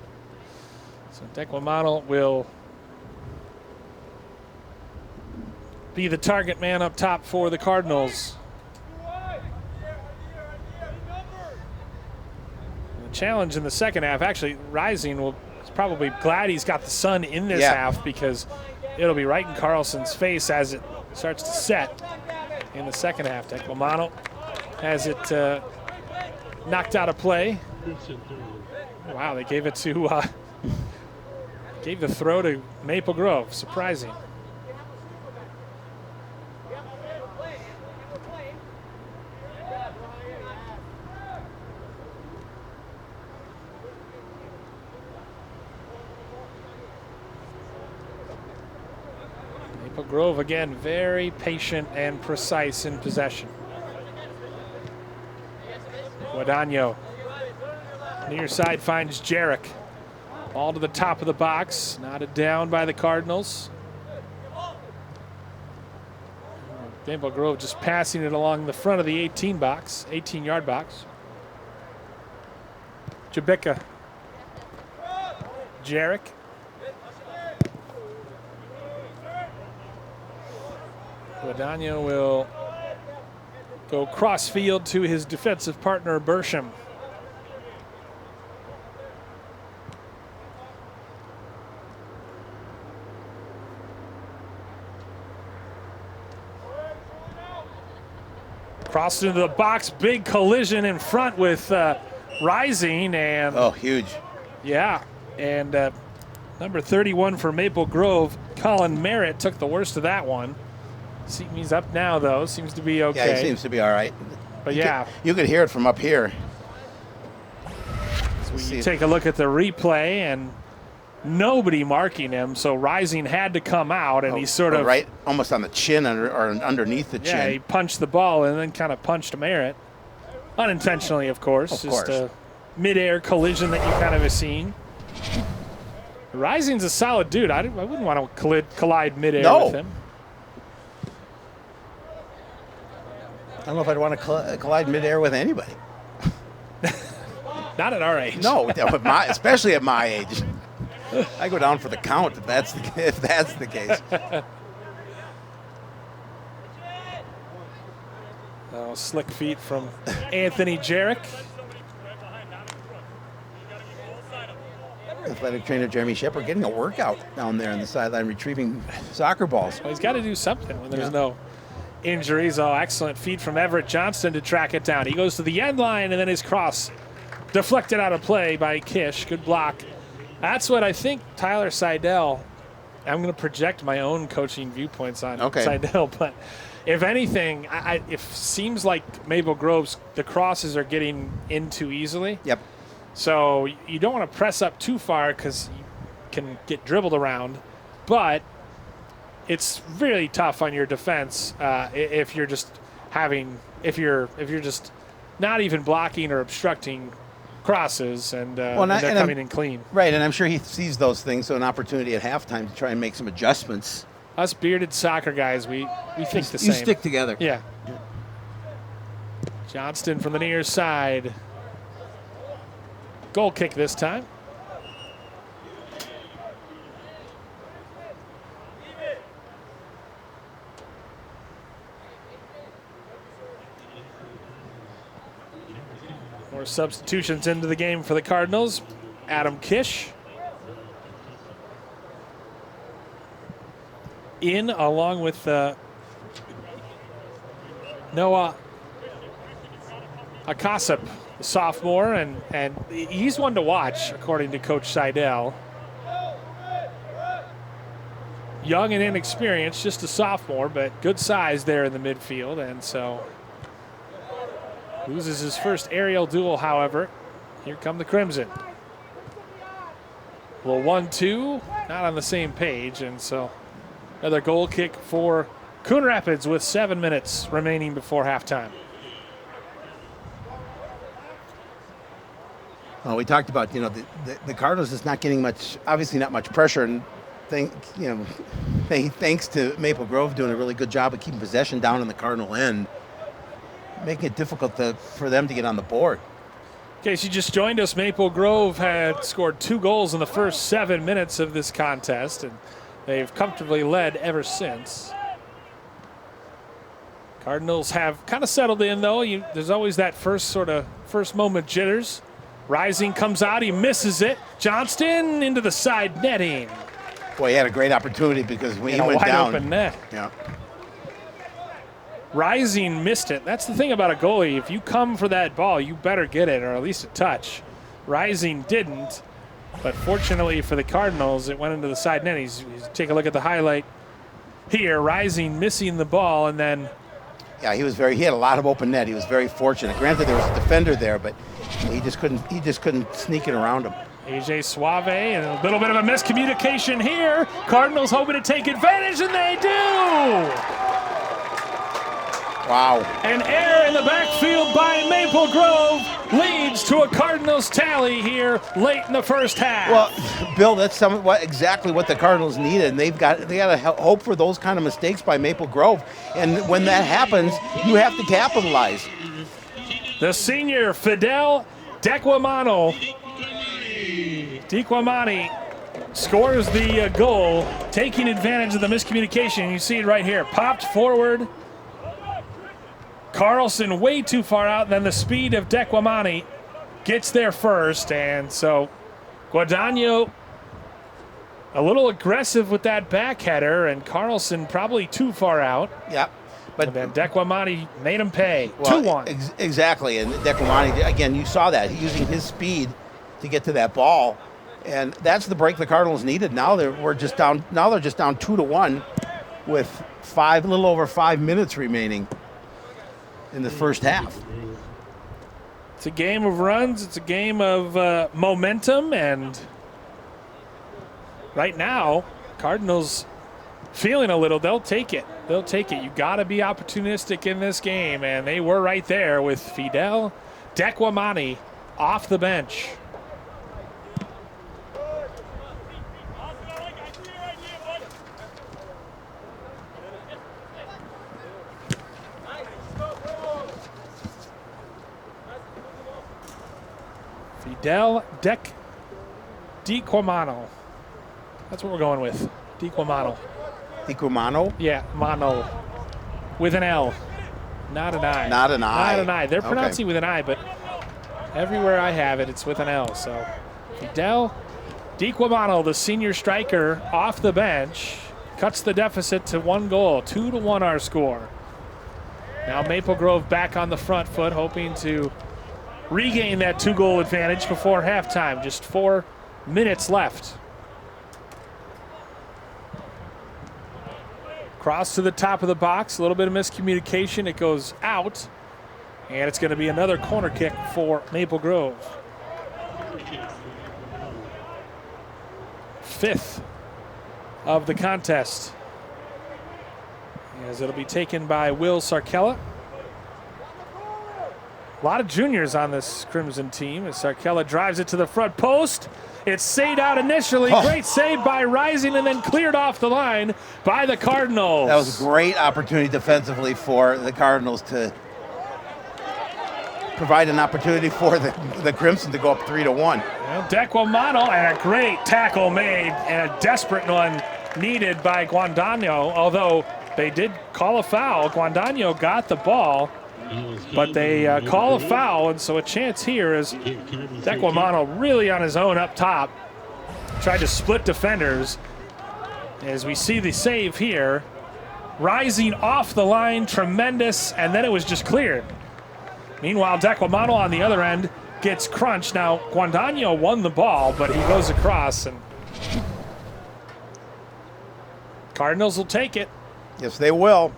So Dequamano will be the target man up top for the Cardinals. The challenge in the second half, actually, Rising is probably glad he's got the sun in this half, because it'll be right in Carlson's face as it starts to set in the second half. Dequamano has it knocked out of play. Wow, they gave it to gave the throw to Maple Grove. Surprising. Maple Grove, again, very patient and precise in possession. Guadagno, near side, finds Jarek. Ball to the top of the box, knotted down by the Cardinals. Maple Grove just passing it along the front of the 18-yard box. Chabika. Jarek. Guadagno will go cross field to his defensive partner, Bersham. Crossed into the box, big collision in front with Rising, and oh, huge. Yeah, and number 31 for Maple Grove, Colin Merritt, took the worst of that one. He's up now, though. Seems to be okay. Yeah, he seems to be all right. But you could hear it from up here. So we take a look at the replay, and nobody marking him, so Rising had to come out, and he sort of right, almost on the chin or underneath the chin. Yeah, he punched the ball and then kind of punched Merritt, unintentionally, of course. Of Just course. a mid-air collision that you kind of have seen. Rising's a solid dude. I wouldn't want to collide mid-air with him. I don't know if I'd want to collide midair with anybody. Not at our age. No, especially at my age. I go down for the count if that's the case. Oh, slick feet from Anthony Jarek. Athletic trainer Jeremy Shepard getting a workout down there on the sideline retrieving soccer balls. Well, he's got to do something when there's no injuries. Oh, excellent feed from Everett Johnston to track it down. He goes to the end line, and then his cross deflected out of play by Kish. Good block. That's what I think Tyler Seidel, I'm going to project my own coaching viewpoints on Seidel, but if anything, it seems like Maple Grove's, the crosses are getting in too easily. Yep. So you don't want to press up too far because you can get dribbled around, but it's really tough on your defense if you're just not even blocking or obstructing crosses and they're coming in clean. Right, and I'm sure he sees those things, so an opportunity at halftime to try and make some adjustments. Us bearded soccer guys, we think the same. You stick together. Yeah. Johnston from the near side. Goal kick this time. More substitutions into the game for the Cardinals. Adam Kish in along with Noah Akasip, the sophomore, and he's one to watch, according to Coach Seidel. Young and inexperienced, just a sophomore, but good size there in the midfield, and so loses his first aerial duel, however. Here come the Crimson. Well, 1-2, not on the same page, and so another goal kick for Coon Rapids with 7 minutes remaining before halftime. Well, we talked about, the Cardinals is not getting much, obviously not much pressure, and thanks to Maple Grove doing a really good job of keeping possession down in the Cardinal end, making it difficult for them to get on the board. In case you just joined us, Maple Grove had scored 2 goals in the first 7 minutes of this contest, and they've comfortably led ever since. Cardinals have kind of settled in, though. There's always that first moment jitters. Rising comes out, he misses it. Johnston into the side netting. Boy, he had a great opportunity because when he went wide down. Open net. Yeah. Rising missed it. That's the thing about a goalie. If you come for that ball, you better get it, or at least a touch. Rising didn't, but fortunately for the Cardinals, it went into the side net. Take a look at the highlight here. Rising missing the ball, and then. Yeah, he had a lot of open net. He was very fortunate. Granted, there was a defender there, but he just couldn't sneak it around him. AJ Suave, and a little bit of a miscommunication here. Cardinals hoping to take advantage, and they do! Wow. An error in the backfield by Maple Grove leads to a Cardinals tally here late in the first half. Well, Bill, that's exactly what the Cardinals needed, and they got to hope for those kind of mistakes by Maple Grove. And when that happens, you have to capitalize. The senior Fidel Dequamani scores the goal, taking advantage of the miscommunication. You see it right here. Popped forward. Carlson way too far out, and then the speed of Dequamani gets there first, and so Guadagno a little aggressive with that back header, and Carlson probably too far out. Yep. But then Dequamani made him pay. Well, 2-1. Exactly, and Dequamani, again, you saw that. He's using his speed to get to that ball, and that's the break the Cardinals needed. Now they're just down 2-1 with a little over 5 minutes remaining in the first half. It's a game of runs. It's a game of momentum, and right now, Cardinals feeling a little. They'll take it. You got to be opportunistic in this game, and they were right there with Fidel Dequamani off the bench. Fidel Dequamano. That's what we're going with. Dequamano. Dequamano? Yeah, Mano. With an L. Not an I. Not an I. Not an I. They're pronouncing with an I, but everywhere I have it, it's with an L. So Fidel Dequamano, the senior striker, off the bench, cuts the deficit to 1 goal. 2-1 our score. Now Maple Grove back on the front foot, hoping to regain that 2-goal advantage before halftime. Just 4 minutes left. Cross to the top of the box. A little bit of miscommunication. It goes out. And it's going to be another corner kick for Maple Grove. 5th of the contest. As it'll be taken by Will Sarkella. A lot of juniors on this Crimson team as Sarkella drives it to the front post. It's saved out initially. Great save by Rising, and then cleared off the line by the Cardinals. That was a great opportunity defensively for the Cardinals to provide an opportunity for the Crimson to go up 3-1. Well, Dequamano, and a great tackle made, and a desperate one needed by Guadagno, although they did call a foul. Guadagno got the ball, but they call a foul, and so a chance here is Dequamano really on his own up top. Tried to split defenders. As we see the save here, rising off the line, tremendous, and then it was just cleared. Meanwhile, Dequamano on the other end gets crunched. Now, Guadagno won the ball, but he goes across, and Cardinals will take it. Yes, they will.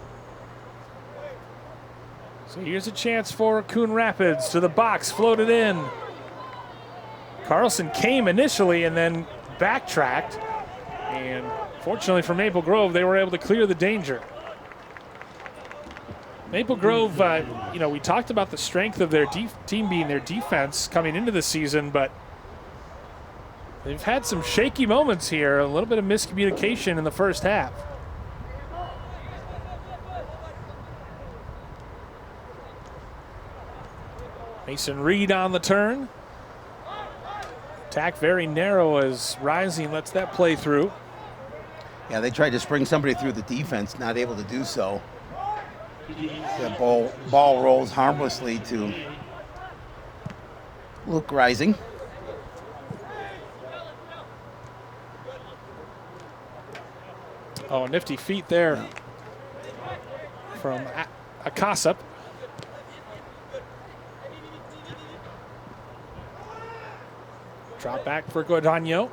So here's a chance for Coon Rapids to the box, floated in. Carlson came initially and then backtracked, and fortunately for Maple Grove, they were able to clear the danger. Maple Grove, we talked about the strength of their team being their defense coming into the season, but they've had some shaky moments here, a little bit of miscommunication in the first half. Mason Reed on the turn. Attack very narrow as Rising lets that play through. Yeah, they tried to spring somebody through the defense, not able to do so. The ball rolls harmlessly to Luke Rising. Oh, nifty feet there from Akasap. Drop back for Guadagno.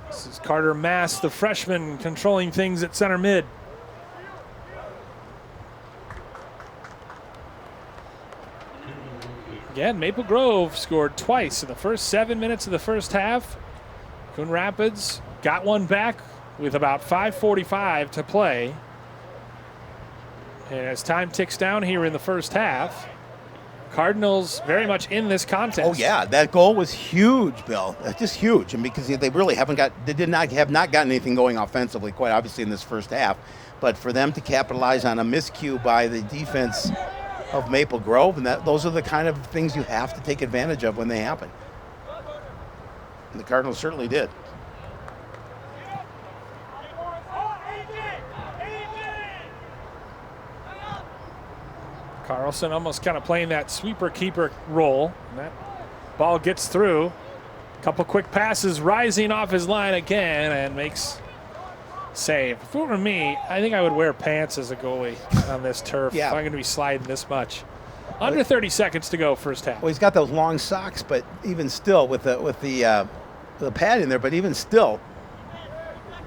This is Carter Mass, the freshman, controlling things at center mid. Again, Maple Grove scored twice in the first 7 minutes of the first half. Coon Rapids got one back with about 5:45 to play. And as time ticks down here in the first half, Cardinals very much in this contest. Oh yeah, that goal was huge, Bill. Just huge, and because they really have not gotten anything going offensively, quite obviously in this first half. But for them to capitalize on a miscue by the defense of Maple Grove, and those are the kind of things you have to take advantage of when they happen. And the Cardinals certainly did. Carlson almost kind of playing that sweeper-keeper role. And that ball gets through. A couple quick passes, Rising off his line again and makes save. If it were me, I think I would wear pants as a goalie on this turf if I'm going to be sliding this much. Under 30 seconds to go, first half. Well, he's got those long socks, but even still, with the pad in there, but even still,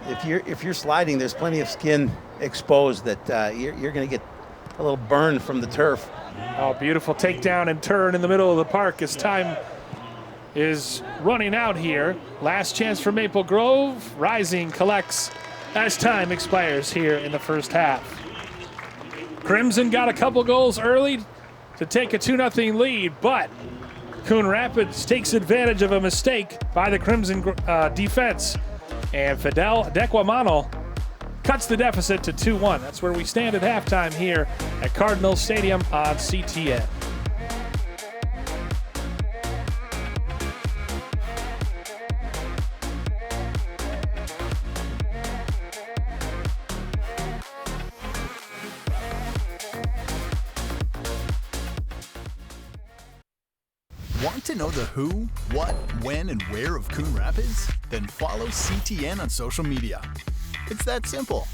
if you're sliding, there's plenty of skin exposed that you're going to get a little burn from the turf. Oh, beautiful takedown and turn in the middle of the park as time is running out here. Last chance for Maple Grove. Rising collects as time expires here in the first half. Crimson got a couple goals early to take a 2-0 lead, but Coon Rapids takes advantage of a mistake by the Crimson defense, and Fidel Dequamano cuts the deficit to 2-1. That's where we stand at halftime here at Cardinal Stadium on CTN. Want to know the who, what, when, and where of Coon Rapids? Then follow CTN on social media. It's that simple.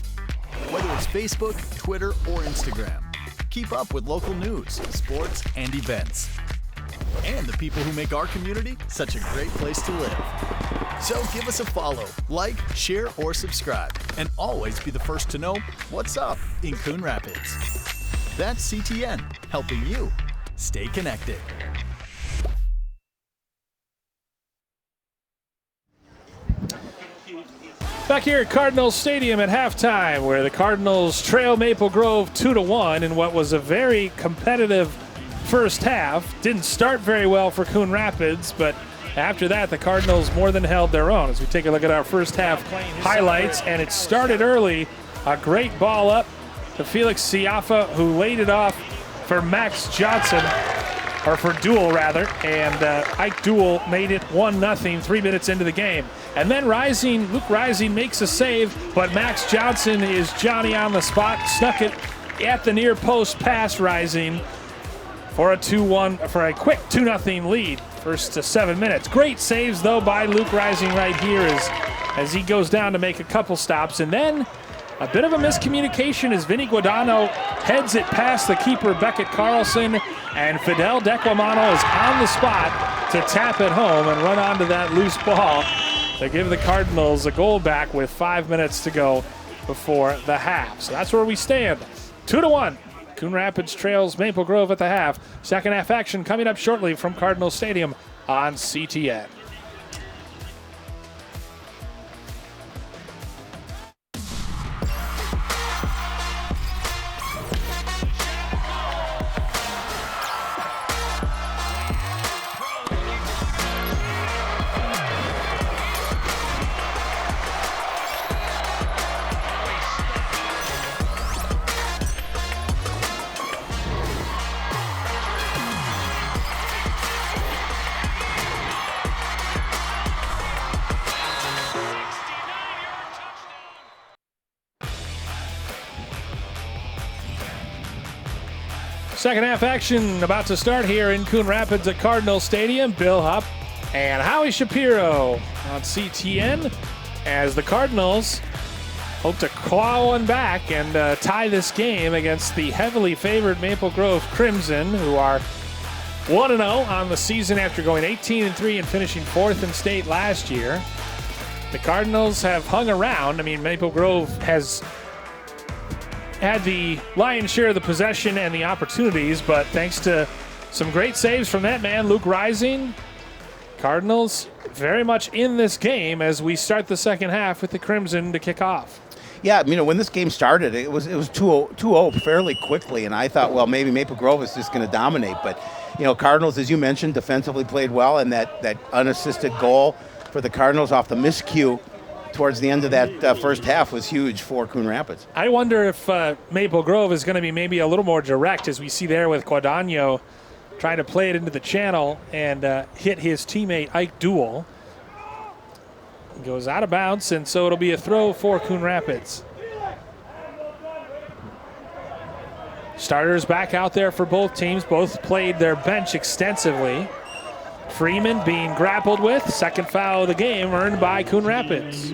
Whether it's Facebook, Twitter, or Instagram, keep up with local news, sports, and events. And the people who make our community such a great place to live. So give us a follow, like, share, or subscribe, and always be the first to know what's up in Coon Rapids. That's CTN, helping you stay connected. Back here at Cardinals Stadium at halftime, where the Cardinals trail Maple Grove 2-1 in what was a very competitive first half. Didn't start very well for Coon Rapids, but after that, the Cardinals more than held their own. As we take a look at our first half highlights, and it started early. A great ball up to Felix Siafa, who laid it off for Max Johnson. or for Duel rather, and Ike Duel made it 1-0 3 minutes into the game. And then Luke Rising makes a save, but Max Johnson is Johnny on the spot, snuck it at the near post past Rising for a quick 2-0 lead. First to 7 minutes. Great saves though by Luke Rising right here as he goes down to make a couple stops, and then a bit of a miscommunication as Vinny Guadagno heads it past the keeper Beckett Carlson, and Fidel Declamano is on the spot to tap it home and run onto that loose ball to give the Cardinals a goal back with 5 minutes to go before the half. So that's where we stand. 2-1. Coon Rapids trails Maple Grove at the half. Second half action coming up shortly from Cardinal Stadium on CTN. Second half action about to start here in Coon Rapids at Cardinal Stadium. Bill Hupp and Howie Shapiro on CTN as the Cardinals hope to claw one back and tie this game against the heavily favored Maple Grove Crimson, who are 1-0 on the season after going 18-3 and finishing 4th in state last year. The Cardinals have hung around. I mean, Maple Grove has had the lion's share of the possession and the opportunities, but thanks to some great saves from that man, Luke Rising, Cardinals very much in this game as we start the second half with the Crimson to kick off. Yeah, when this game started, it was 2-0 fairly quickly, and I thought, well, maybe Maple Grove is just going to dominate. But, Cardinals, as you mentioned, defensively played well, and that unassisted goal for the Cardinals off the miscue towards the end of that first half was huge for Coon Rapids. I wonder if Maple Grove is going to be maybe a little more direct, as we see there with Guadagno trying to play it into the channel and hit his teammate Ike Duel. Goes out of bounds, and so it'll be a throw for Coon Rapids. Starters back out there for both teams. Both played their bench extensively. Freeman being grappled with. Second foul of the game earned by Coon Rapids.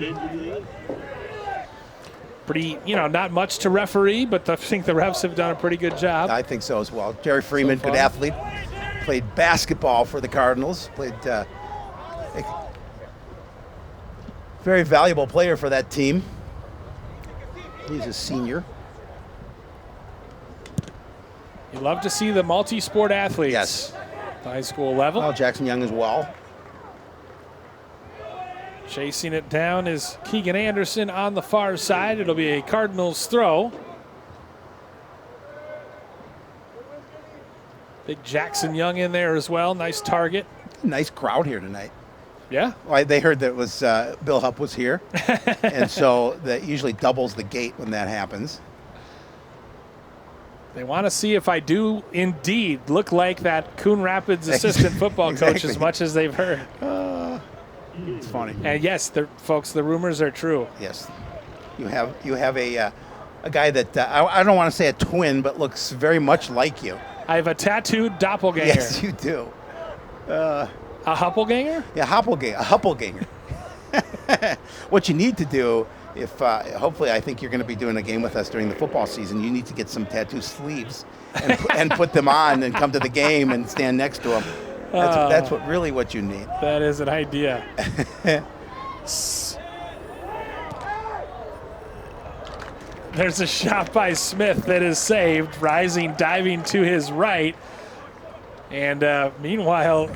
Pretty, not much to referee, but I think the refs have done a pretty good job. I think so as well. Jerry Freeman, good athlete. Played basketball for the Cardinals. Played very valuable player for that team. He's a senior. You love to see the multi-sport athletes. Yes. High school level. Well, Jackson Young as well. Chasing it down is Keegan Anderson on the far side. It'll be a Cardinals throw. Big Jackson Young in there as well. Nice target. Nice crowd here tonight. Yeah. Well, they heard that it was Bill Hupp was here, and so that usually doubles the gate when that happens. They want to see if I do indeed look like that Coon Rapids assistant football coach as much as they've heard. It's funny. And yes, folks, the rumors are true. Yes, you have a guy that I don't want to say a twin, but looks very much like you. I have a tattooed doppelganger. Yes, you do. A Huppelganger? Yeah, a Huppelganger. What you need to do, if hopefully I think you're going to be doing a game with us during the football season, you need to get some tattoo sleeves and put them on and come to the game and stand next to them. That's what you need. That is an idea. There's a shot by Smith that is saved. Rising, diving to his right. And meanwhile,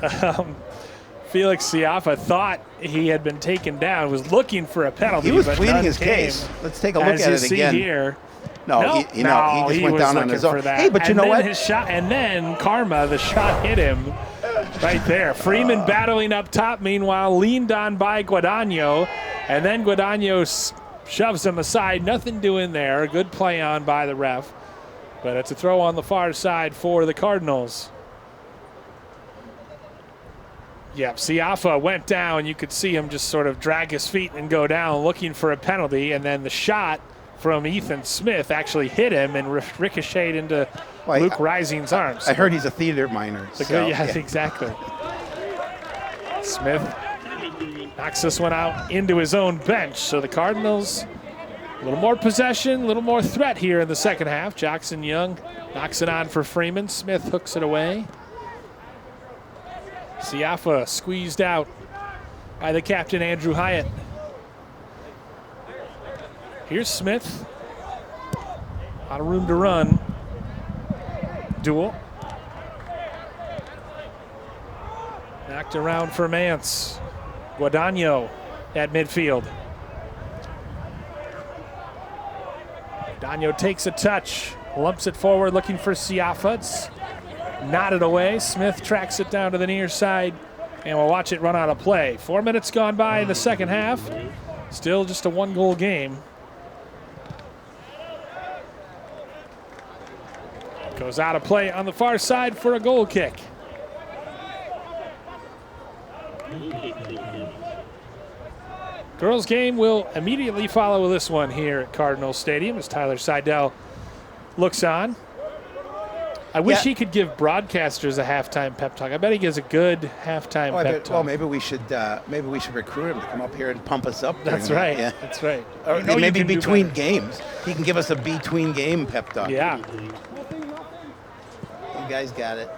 Felix Siafa thought he had been taken down, was looking for a penalty. He was but pleading his case. Let's take a look at it again. Here. No, he just went down on his own. Hey, but you know what? His shot, and then Karma, the shot hit him right there. Freeman battling up top, meanwhile, leaned on by Guadagno, and then Guadagno shoves him aside. Nothing doing there. A good play on by the ref. But it's a throw on the far side for the Cardinals. Yeah, Siafa went down. You could see him just sort of drag his feet and go down looking for a penalty, and then the shot from Ethan Smith actually hit him and ricocheted into Luke Rising's arms. I heard he's a theater minor. Exactly. Smith knocks this one out into his own bench. So the Cardinals, a little more possession, a little more threat here in the second half. Jackson Young knocks it on for Freeman. Smith hooks it away. Siafa squeezed out by the captain, Andrew Hyatt. Here's Smith. A lot of room to run. Duel. Knocked around for Mance. Guadagno at midfield. Guadagno takes a touch. Lumps it forward looking for Siafa. It's nodded away. Smith tracks it down to the near side. And we'll watch it run out of play. 4 minutes gone by in the second half. Still just a one-goal game. Goes out of play on the far side for a goal kick. Girls game will immediately follow this one here at Cardinal Stadium as Tyler Seidel looks on. I wish he could give broadcasters a halftime pep talk. I bet he gives a good halftime pep talk. Well, maybe we should recruit him to come up here and pump us up. That's right. Yeah. That's right. Or maybe between games, he can give us a between game pep talk. Yeah. You guys got it.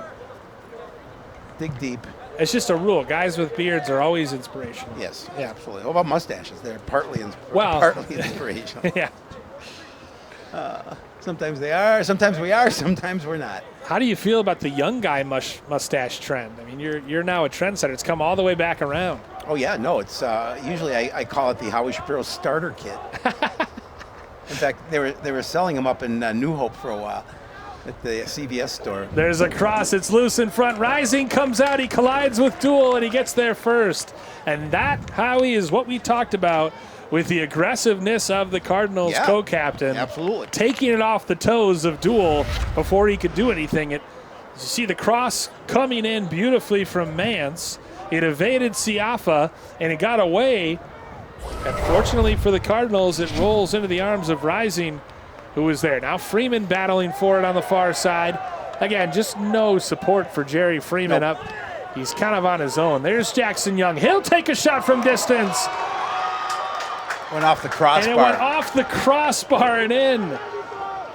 Dig deep. It's just a rule. Guys with beards are always inspirational. Yes, yeah, absolutely. What about mustaches? They're partly inspirational. Yeah. Sometimes they are, sometimes we are, sometimes we're not. How do you feel about the young guy mustache trend? I mean, you're now a trendsetter. It's come all the way back around. Oh, yeah. No, it's usually I call it the Howie Shapiro starter kit. In fact, they were selling them up in New Hope for a while at the CVS store. There's a cross. It's loose in front. Rising comes out. He collides with Duel, and he gets there first. And that, Howie, is what we talked about with the aggressiveness of the Cardinals co-captain. Absolutely. Taking it off the toes of Duel before he could do anything. You see the cross coming in beautifully from Mance. It evaded Siafa, and it got away. And fortunately for the Cardinals, it rolls into the arms of Rising, who is there. Now Freeman battling for it on the far side. Again, just no support for Jerry Freeman up. He's kind of on his own. There's Jackson Young. He'll take a shot from distance. Went off the crossbar. And it went off the crossbar and in.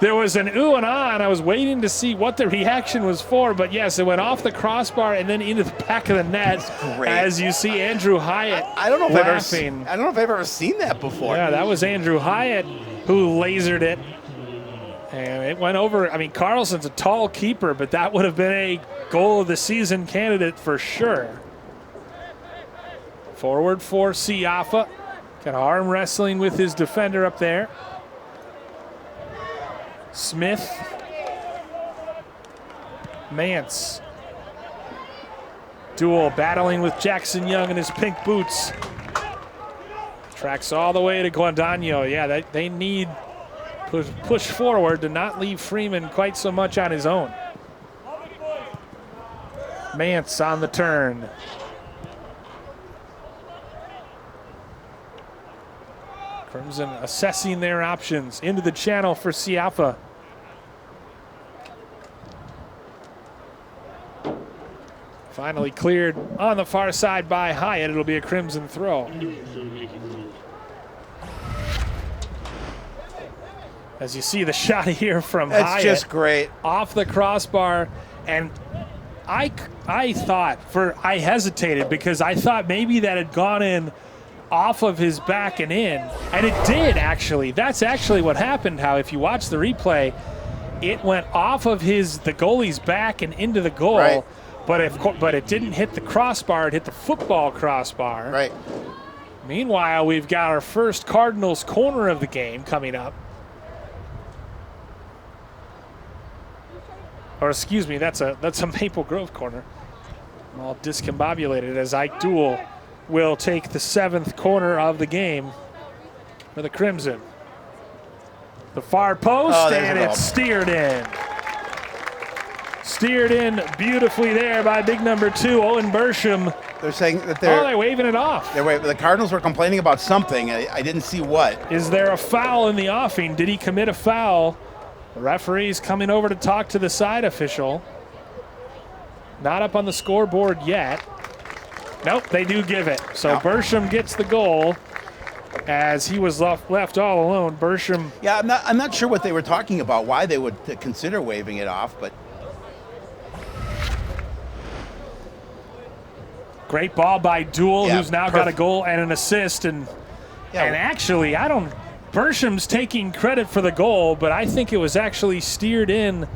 There was an ooh and ah, and I was waiting to see what the reaction was for, but yes, it went off the crossbar and then into the back of the net. As you see Andrew Hyatt laughing. I don't know if I've ever seen that before. Yeah, that was Andrew Hyatt who lasered it. And it went over. I mean, Carlson's a tall keeper, but that would have been a goal of the season candidate for sure. Forward for Siafa. Kind of arm wrestling with his defender up there. Smith. Mance. Duel battling with Jackson Young in his pink boots. Tracks all the way to Guadagno. Yeah, they need push forward to not leave Freeman quite so much on his own. Mance on the turn. Crimson assessing their options into the channel for Siafa. Finally cleared on the far side by Hyatt. It'll be a Crimson throw. As you see the shot here from Hyatt. That's just great. Off the crossbar. And I hesitated because I thought maybe that had gone in off of his back and in. And it did, actually. That's actually what happened, how if you watch the replay, it went off of the goalie's back and into the goal. Right. But it didn't hit the crossbar. It hit the football crossbar. Right. Meanwhile, we've got our first Cardinals corner of the game coming up. Or excuse me, that's a Maple Grove corner. I'm all discombobulated as Ike Duel will take the 7th corner of the game for the Crimson. The far post, and it's steered in. Steered in beautifully there by big number 2, Owen Bersham. They're saying that they're waving it off. The Cardinals were complaining about something. I didn't see what. Is there a foul in the offing? Did he commit a foul? The referee's coming over to talk to the side official. Not up on the scoreboard yet. Nope, they do give it. So Bersham gets the goal as he was left all alone. Bersham. Yeah, I'm not sure what they were talking about, why they would consider waving it off, but. Great ball by Duell, who's now got a goal and an assist. And actually, Bersham's taking credit for the goal, but I think it was actually steered in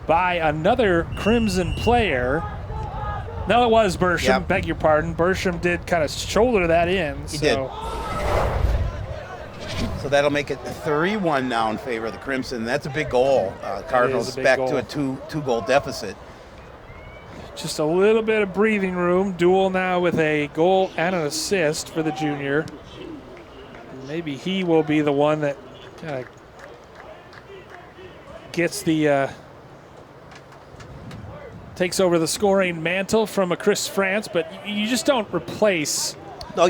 by another Crimson player. No, it was Bersham. Beg your pardon. Bersham did kind of shoulder that in. He did. So that'll make it 3-1 now in favor of the Crimson. That's a big goal. Cardinals back to a two-goal deficit. Just a little bit of breathing room. Duell now with a goal and an assist for the junior. Maybe he will be the one that kind of gets the takes over the scoring mantle from a Chris France, but you just don't replace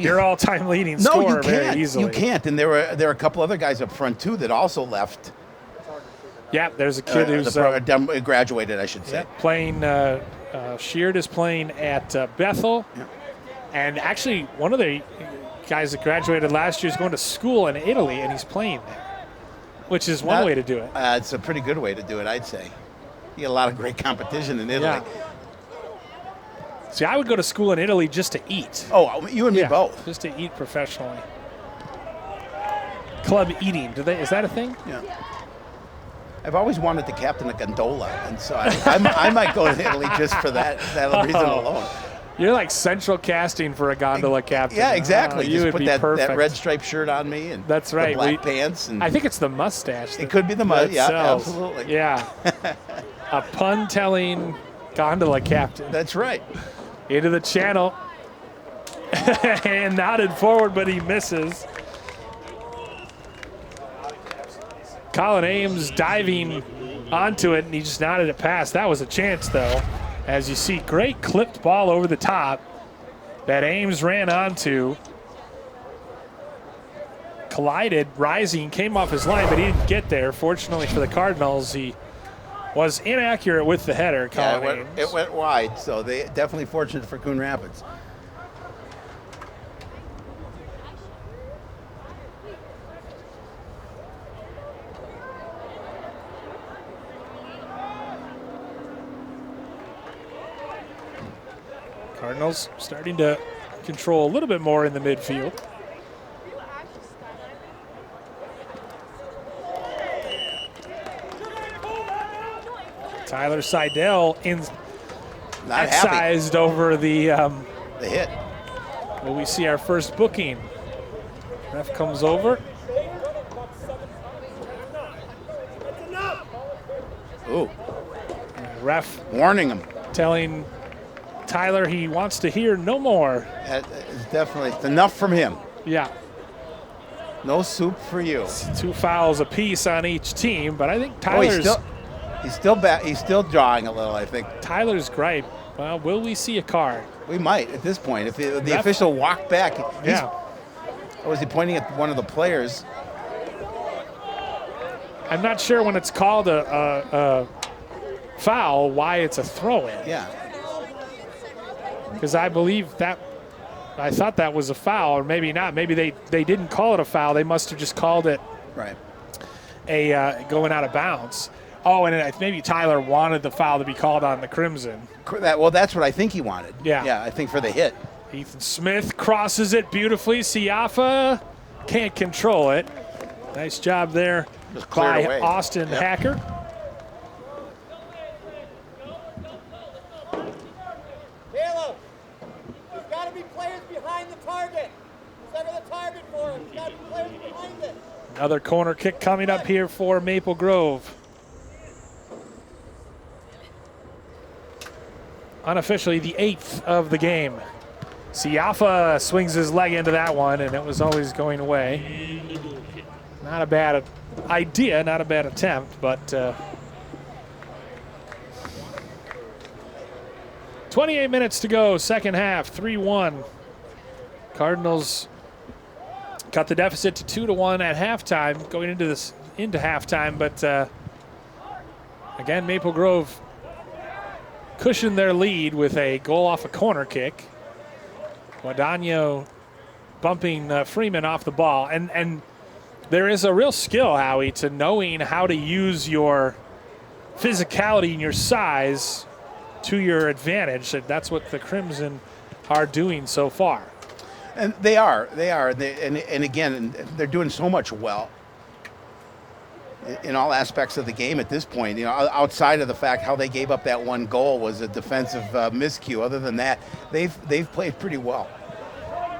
your all-time leading scorer very easily. You can't, and there were a couple other guys up front too that also left. Yeah, there's a kid who's graduated, I should say. Yeah, playing. Sheard is playing at Bethel, and actually one of the guys that graduated last year is going to school in Italy, and he's playing there, which is one way to do it. It's a pretty good way to do it, I'd say. You get a lot of great competition in Italy. Yeah. See, I would go to school in Italy just to eat. Oh, you and me both. Just to eat professionally. Club eating, is that a thing? Yeah. I've always wanted to captain a gondola, and so I might go to Italy just for that reason alone. You're like central casting for a gondola captain. Yeah, exactly. You just would put be that perfect. red striped shirt on me, and that's right. the black pants. And I think it's the mustache. It could be the mustache. Yeah, sells. absolutely. Yeah, a pun-telling gondola captain. That's right. Into the channel and nodded forward, but he misses. Colin Ames diving onto it, and he just nodded it past. That was a chance, though. As you see, great clipped ball over the top that Ames ran onto. Collided, rising, came off his line, but he didn't get there. Fortunately for the Cardinals, he was inaccurate with the header, Colin Ames. It went wide, so they definitely fortunate for Coon Rapids. Cardinals starting to control a little bit more in the midfield. Tyler Seidel excised over the hit. Well, we see our first booking. Ref comes over. Ooh. Ref warning him, telling Tyler he wants to hear no more. It's definitely enough from him. Yeah. No soup for you. It's 2 fouls apiece on each team, but I think Tyler's he's still back. He's still drawing a little, I think. Tyler's gripe. Well, will we see a card? We might at this point. If the official walked back, was he pointing at one of the players? I'm not sure when it's called a foul why it's a throw-in. Yeah. Because I thought that was a foul, or maybe not. Maybe they didn't call it a foul. They must have just called it a going out of bounds. Oh, and maybe Tyler wanted the foul to be called on the Crimson. Well, that's what I think he wanted. Yeah, I think for the hit. Ethan Smith crosses it beautifully. Siafa can't control it. Nice job there by Austin Hacker. Caleb, there's got to be players behind the target. Center the target for him. There's got to be players behind it. Another corner kick coming up here for Maple Grove. Unofficially the 8th of the game. Siafa swings his leg into that one, and it was always going away. Not a bad idea, not a bad attempt, but 28 minutes to go, second half, 3-1. Cardinals cut the deficit to 2-1 at halftime, going into halftime, but again, Maple Grove cushioned their lead with a goal off a corner kick. Guadagno bumping Freeman off the ball. And there is a real skill, Howie, to knowing how to use your physicality and your size to your advantage. And that's what the Crimson are doing so far. And they are. And again, they're doing so much well in all aspects of the game at this point. You know, outside of the fact how they gave up that one goal was a defensive miscue. Other than that, they've played pretty well.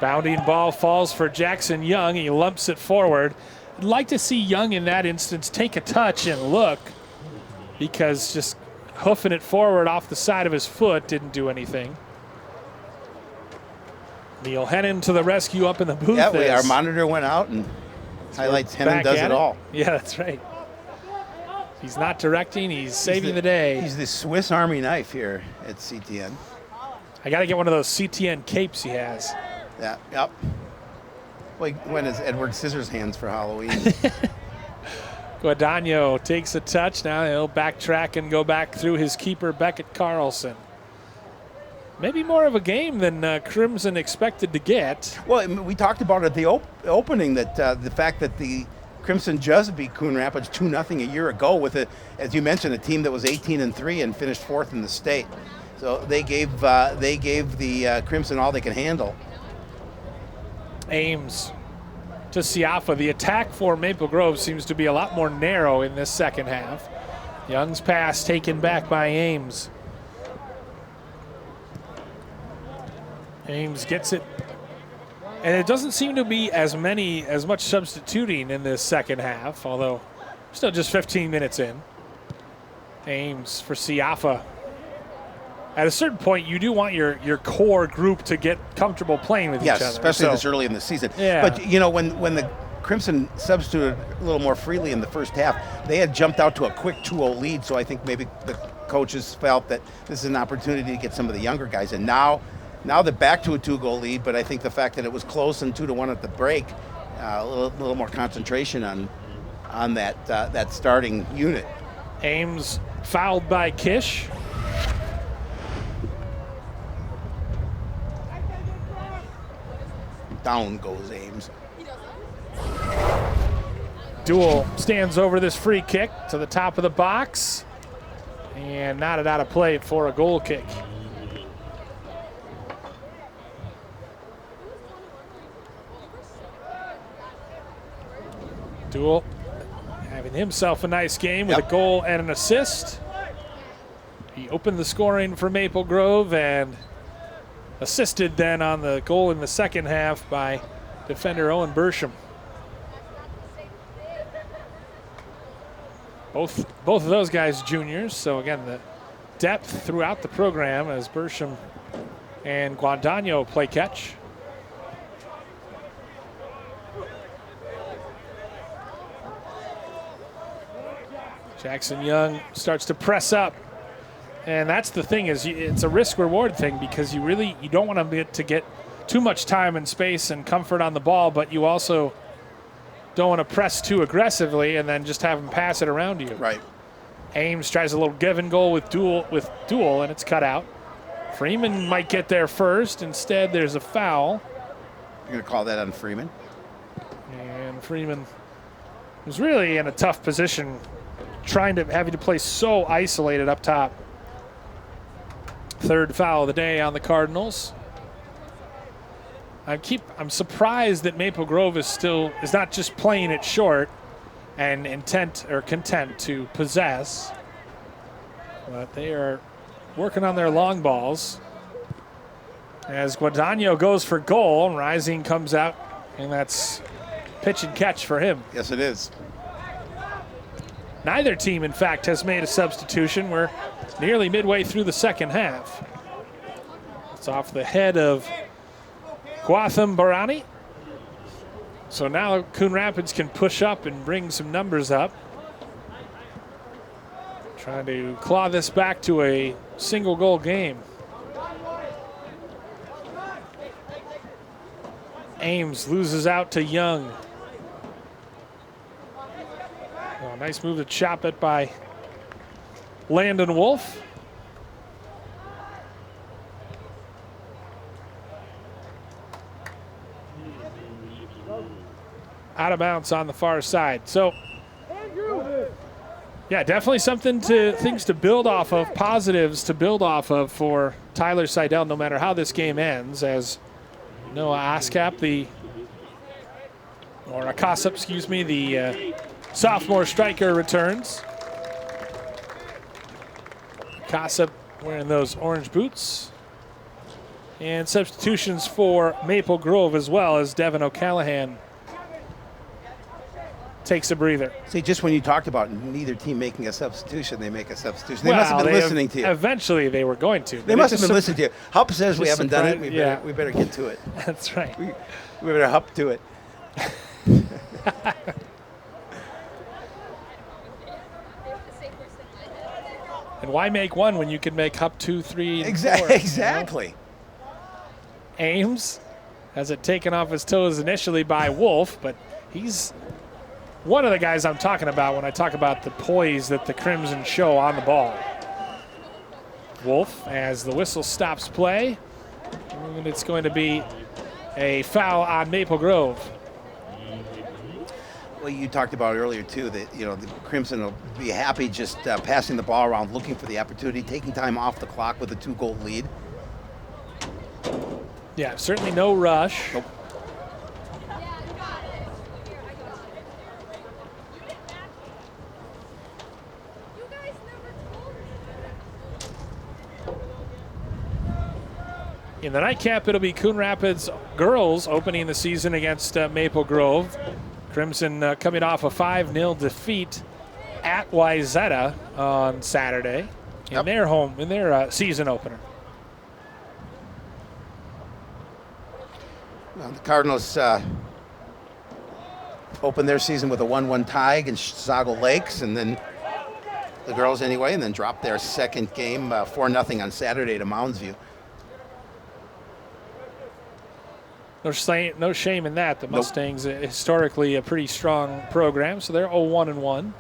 Bounding ball falls for Jackson Young. He lumps it forward. I'd like to see Young in that instance take a touch and look, because just hoofing it forward off the side of his foot didn't do anything. Neil Hennon to the rescue up in the booth. Yeah, our monitor went out and highlights Hennon does it all. Yeah, that's right. He's not directing, he's saving the day. He's the Swiss Army knife here at CTN. I got to get one of those CTN capes he has. Yeah, yep. Well, he went as Edward Scissorhands for Halloween. Guadagno takes a touch. Now he'll backtrack and go back through his keeper, Beckett Carlson. Maybe more of a game than Crimson expected to get. Well, we talked about at the opening that the fact that the Crimson just beat Coon Rapids 2-0 a year ago with, as you mentioned, a team that was 18-3 and finished fourth in the state. So they gave the Crimson all they can handle. Ames to Siafa. The attack for Maple Grove seems to be a lot more narrow in this second half. Young's pass taken back by Ames. Ames gets it. And it doesn't seem to be as much substituting in this second half, although still just 15 minutes in. Ames for Siafa. At a certain point, you do want your core group to get comfortable playing with each other. Yes, especially this early in the season. Yeah. But, you know, when the Crimson substituted a little more freely in the first half, they had jumped out to a quick 2-0 lead, so I think maybe the coaches felt that this is an opportunity to get some of the younger guys. And now they're back to a 2-goal lead, but I think the fact that it was close and 2-1 at the break, a little more concentration on that starting unit. Ames fouled by Kish. Down goes Ames. Duel stands over this free kick to the top of the box and knotted out of play for a goal kick. Duel having himself a nice game with a goal and an assist. He opened the scoring for Maple Grove and assisted then on the goal in the second half by defender Owen Bersham. Both of those guys juniors, so again the depth throughout the program as Bersham and Guadagno play catch. Jackson Young starts to press up. And that's the thing, is it's a risk-reward thing, because you don't want to get too much time and space and comfort on the ball, but you also don't want to press too aggressively and then just have them pass it around you. Right. Ames tries a little give and goal with Duel, and it's cut out. Freeman might get there first. Instead, there's a foul. You're going to call that on Freeman? And Freeman was really in a tough position, having to play so isolated up top. Third foul of the day on the Cardinals. I'm surprised that Maple Grove is not just playing it short and content to possess, but they are working on their long balls. As Guadagno goes for goal, Rising comes out, and that's pitch and catch for him. Yes, it is. Neither team, in fact, has made a substitution. We're nearly midway through the second half. It's off the head of Gautam Barani. So now Coon Rapids can push up and bring some numbers up. Trying to claw this back to a single goal game. Ames loses out to Young. Oh, nice move to chop it by Landon Wolf. Out of bounds on the far side. So, yeah, definitely things to build off of, positives to build off of for Tyler Seidel, no matter how this game ends, as Noah Oskap, the sophomore striker returns. Akasap wearing those orange boots. And substitutions for Maple Grove as well, as Devin O'Callahan takes a breather. See, just when you talked about neither team making a substitution, they make a substitution. They must have been listening to you. Eventually they were going to. They must have been listening to you. Hupp says we haven't done it. We better get to it. That's right. We better Hupp to it. And why make one when you can make Hupp 2, 3, and 4? Exactly. You know? Ames has it taken off his toes initially by Wolf, but he's one of the guys I'm talking about when I talk about the poise that the Crimson show on the ball. Wolf, as the whistle stops play, and it's going to be a foul on Maple Grove. Well, you talked about earlier, too, that, the Crimson will be happy just passing the ball around, looking for the opportunity, taking time off the clock with a 2-goal lead. Yeah, certainly no rush. Nope. In the nightcap, it'll be Coon Rapids girls opening the season against Maple Grove. Crimson coming off a 5-0 defeat at Wayzata on Saturday in their season opener. Well, the Cardinals opened their season with a 1-1 tie against Sago Lakes, and then the girls anyway, and then dropped their second game 4-0 on Saturday to Mounds View. No shame in that. The Mustangs historically a pretty strong program, so they're 0-1-1.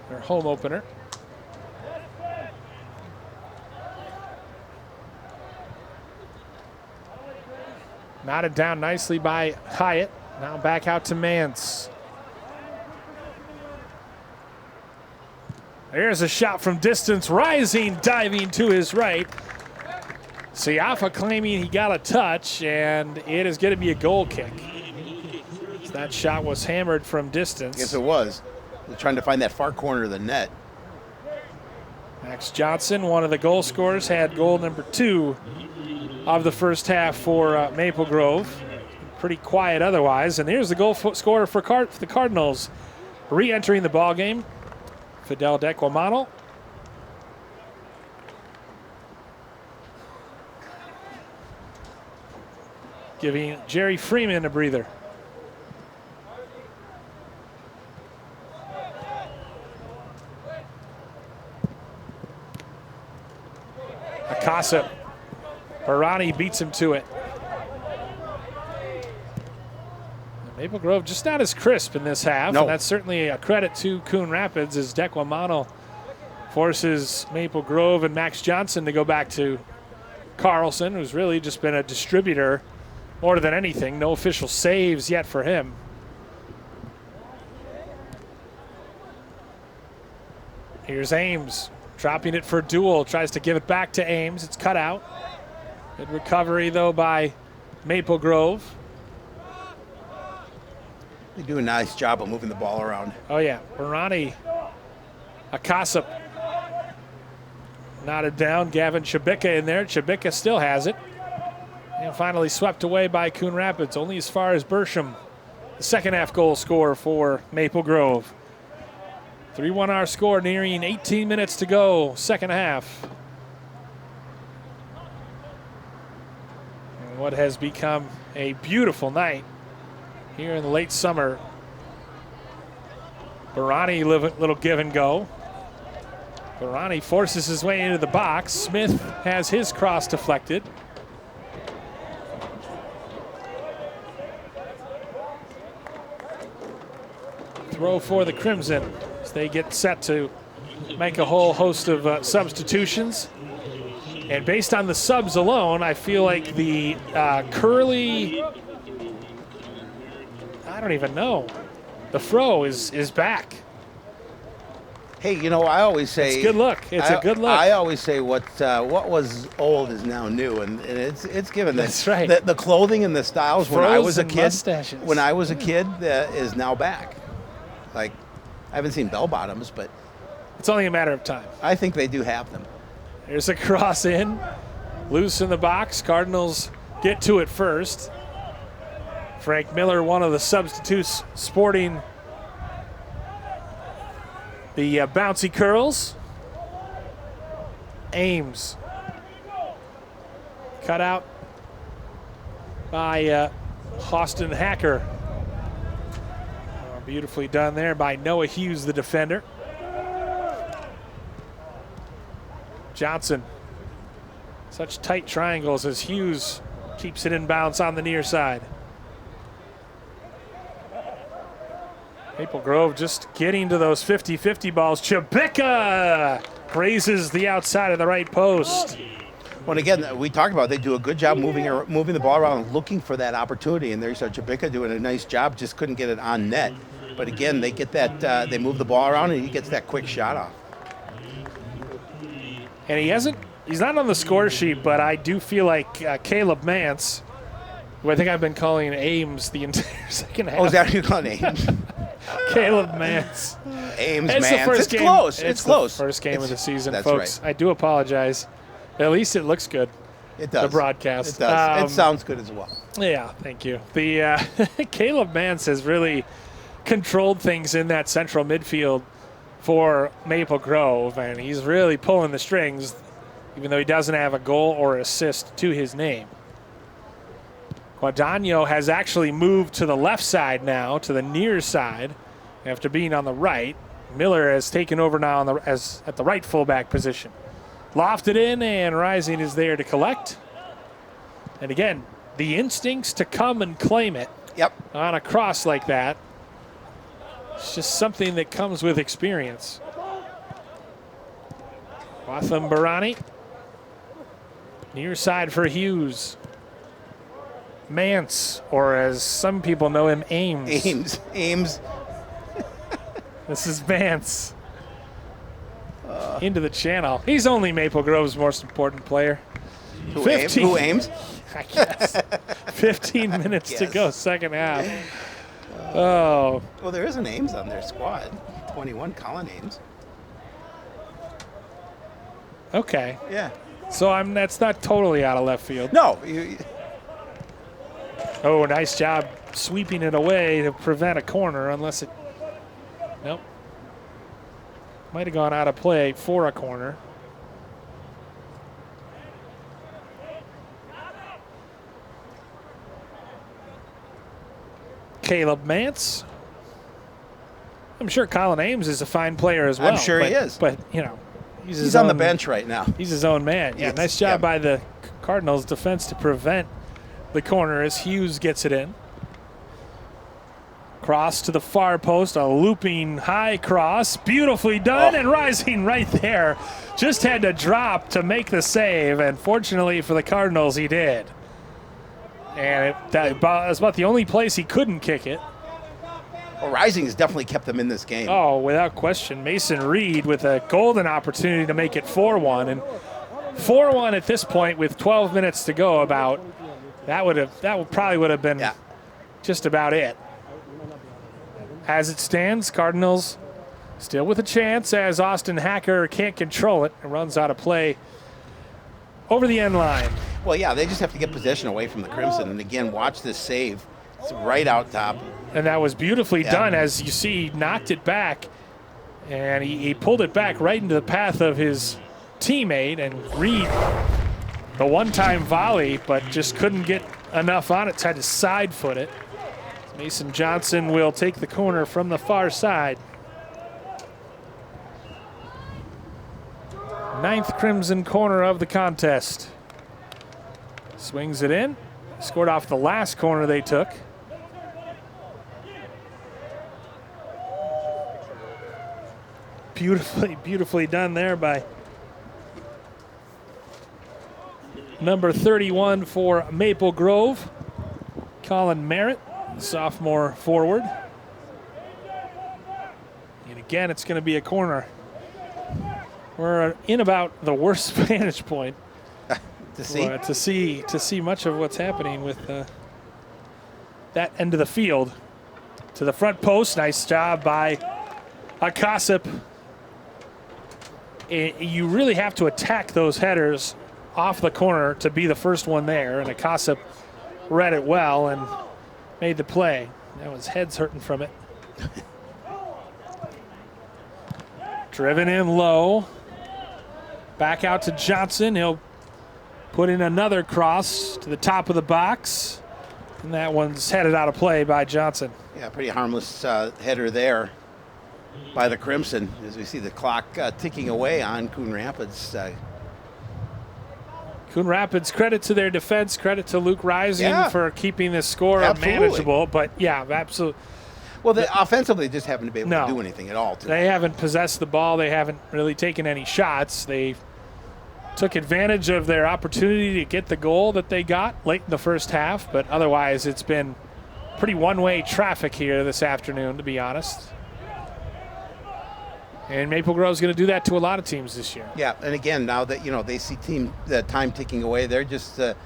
Their home opener. Knotted down nicely by Hyatt. Now back out to Mance. There's a shot from distance, rising, diving to his right. Siafa claiming he got a touch, and it is going to be a goal kick. So that shot was hammered from distance. Yes, it was. They're trying to find that far corner of the net. Max Johnson, one of the goal scorers, had goal number 2 of the first half for Maple Grove. Pretty quiet otherwise. And here's the goal scorer for the Cardinals. Re-entering the ballgame, Fidel Dequamano. Giving Jerry Freeman a breather. Akasa. Barani beats him to it. Maple Grove just not as crisp in this half. No. And that's certainly a credit to Coon Rapids, as Dequamano forces Maple Grove and Max Johnson to go back to Carlson, who's really just been a distributor more than anything. No official saves yet for him. Here's Ames dropping it for Duel. Tries to give it back to Ames. It's cut out. Good recovery, though, by Maple Grove. They do a nice job of moving the ball around. Oh, yeah. Barani, Akasap knotted down. Gavin Chabika in there. Chabika still has it. And finally swept away by Coon Rapids, only as far as Bersham, the second half goal scorer for Maple Grove. 3-1 our score, nearing 18 minutes to go, second half. And what has become a beautiful night here in the late summer. Barani, little give and go. Barani forces his way into the box. Smith has his cross deflected. throw for the Crimson as they get set to make a whole host of substitutions. And based on the subs alone, I feel like the Curly, I don't even know, the Fro is back. Hey, you know, I always say It's good look. It's a good look. I always say what was old is now new, and it's given That's right. The clothing and the styles when I was a kid. Mustaches. When I was a kid, is now back. Like, I haven't seen bell bottoms, but It's only a matter of time. I think they do have them. There's a cross in, loose in the box. Cardinals get to it first. Frank Miller, one of the substitutes, sporting the bouncy curls. Ames. Cut out by Austin Hacker. Beautifully done there by Noah Hughes, the defender. Johnson. Such tight triangles as Hughes keeps it in bounds on the near side. Maple Grove just getting to those 50-50 balls. Chibika grazes the outside of the right post. Well, again, we talked about they do a good job moving the ball around and looking for that opportunity, and there's Chibika doing a nice job, just couldn't get it on net. But again, they get that, they move the ball around and he gets that quick shot off. And he's not on the score sheet, but I do feel like Caleb Mance, who I think I've been calling Ames the entire second half. Oh, is that what you're calling Ames? Caleb Mance. Ames, It's man. the first It's game. close. It's close. The first game of the season, that's folks. right. I do apologize. At least it looks good. It does. The broadcast. It does. It sounds good as well. Yeah, thank you. The Caleb Mance has really controlled things in that central midfield for Maple Grove, and he's really pulling the strings, even though he doesn't have a goal or assist to his name. Guadagno has actually moved to the left side now, to the near side, after being on the right. Miller has taken over now at the right fullback position. Lofted in, and Rising is there to collect. And again, the instincts to come and claim it on a cross like that, it's just something that comes with experience. Watham Barani. Near side for Hughes. Mance, or as some people know him, Ames. Ames. This is Mance. Into the channel. He's only Maple Grove's most important player. Who Ames? I guess. 15 minutes to go, second half. Oh. Well, there is an Ames on their squad. 21, Colin Ames. Okay. Yeah. So that's not totally out of left field. No. Oh, nice job sweeping it away to prevent a corner, unless it... Nope. Might have gone out of play for a corner. Caleb Mance. I'm sure Colin Ames is a fine player as well. I'm sure he is. But, you know, he's on the bench right now. He's his own man. Yeah, nice job by the Cardinals defense to prevent the corner as Hughes gets it in. Cross to the far post, a looping high cross. Beautifully done, and Rising right there. Just had to drop to make the save, and fortunately for the Cardinals, he did. And that was about the only place he couldn't kick it. Well, Rising has definitely kept them in this game. Oh, without question. Mason Reed with a golden opportunity to make it 4-1. And 4-1 at this point with 12 minutes to go about. That probably would have been just about it. As it stands, Cardinals still with a chance as Austin Hacker can't control it and runs out of play over the end line. Well, yeah, they just have to get possession away from the Crimson. And again, watch this save. It's right out top. And that was beautifully done, as you see, he knocked it back. And he pulled it back right into the path of his teammate. And Reed, the one-time volley, but just couldn't get enough on it. Had to side foot it. Mason Johnson will take the corner from the far side. 9th Crimson corner of the contest. Swings it in. Scored off the last corner they took. Beautifully done there by number 31 for Maple Grove, Colin Merritt, sophomore forward. And again, it's going to be a corner. We're in about the worst vantage point to see much of what's happening with that end of the field. To the front post, nice job by Akasip. You really have to attack those headers off the corner to be the first one there, and Akasip read it well and made the play. Now his head's hurting from it. Driven in low. Back out to Johnson. He'll put in another cross to the top of the box, and that one's headed out of play by Johnson. Yeah, pretty harmless header there by the Crimson as we see the clock ticking away on Coon Rapids. Coon Rapids, credit to their defense, credit to Luke Rising for keeping this score manageable. But, yeah, absolutely. Well, offensively, they just haven't been able to do anything at all. They haven't possessed the ball. They haven't really taken any shots. They took advantage of their opportunity to get the goal that they got late in the first half. But otherwise, it's been pretty one-way traffic here this afternoon, to be honest. And Maple Grove's going to do that to a lot of teams this year. Yeah, and again, now that they see the time ticking away, they're just going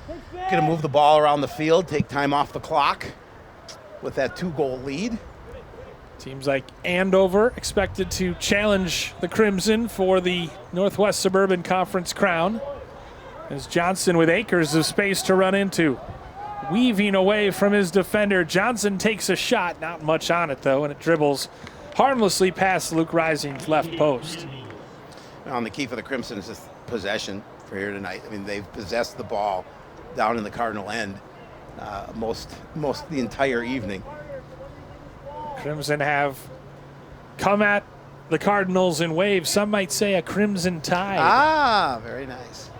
to move the ball around the field, take time off the clock with that 2-goal lead. Teams like Andover expected to challenge the Crimson for the Northwest Suburban Conference crown. As Johnson with acres of space to run into. Weaving away from his defender, Johnson takes a shot, not much on it though, and it dribbles harmlessly past Luke Rising's left post. The key for the Crimson is just possession for here tonight. I mean, they've possessed the ball down in the Cardinal end most the entire evening. Crimson have come at the Cardinals in waves. Some might say a crimson tide. Ah, very nice.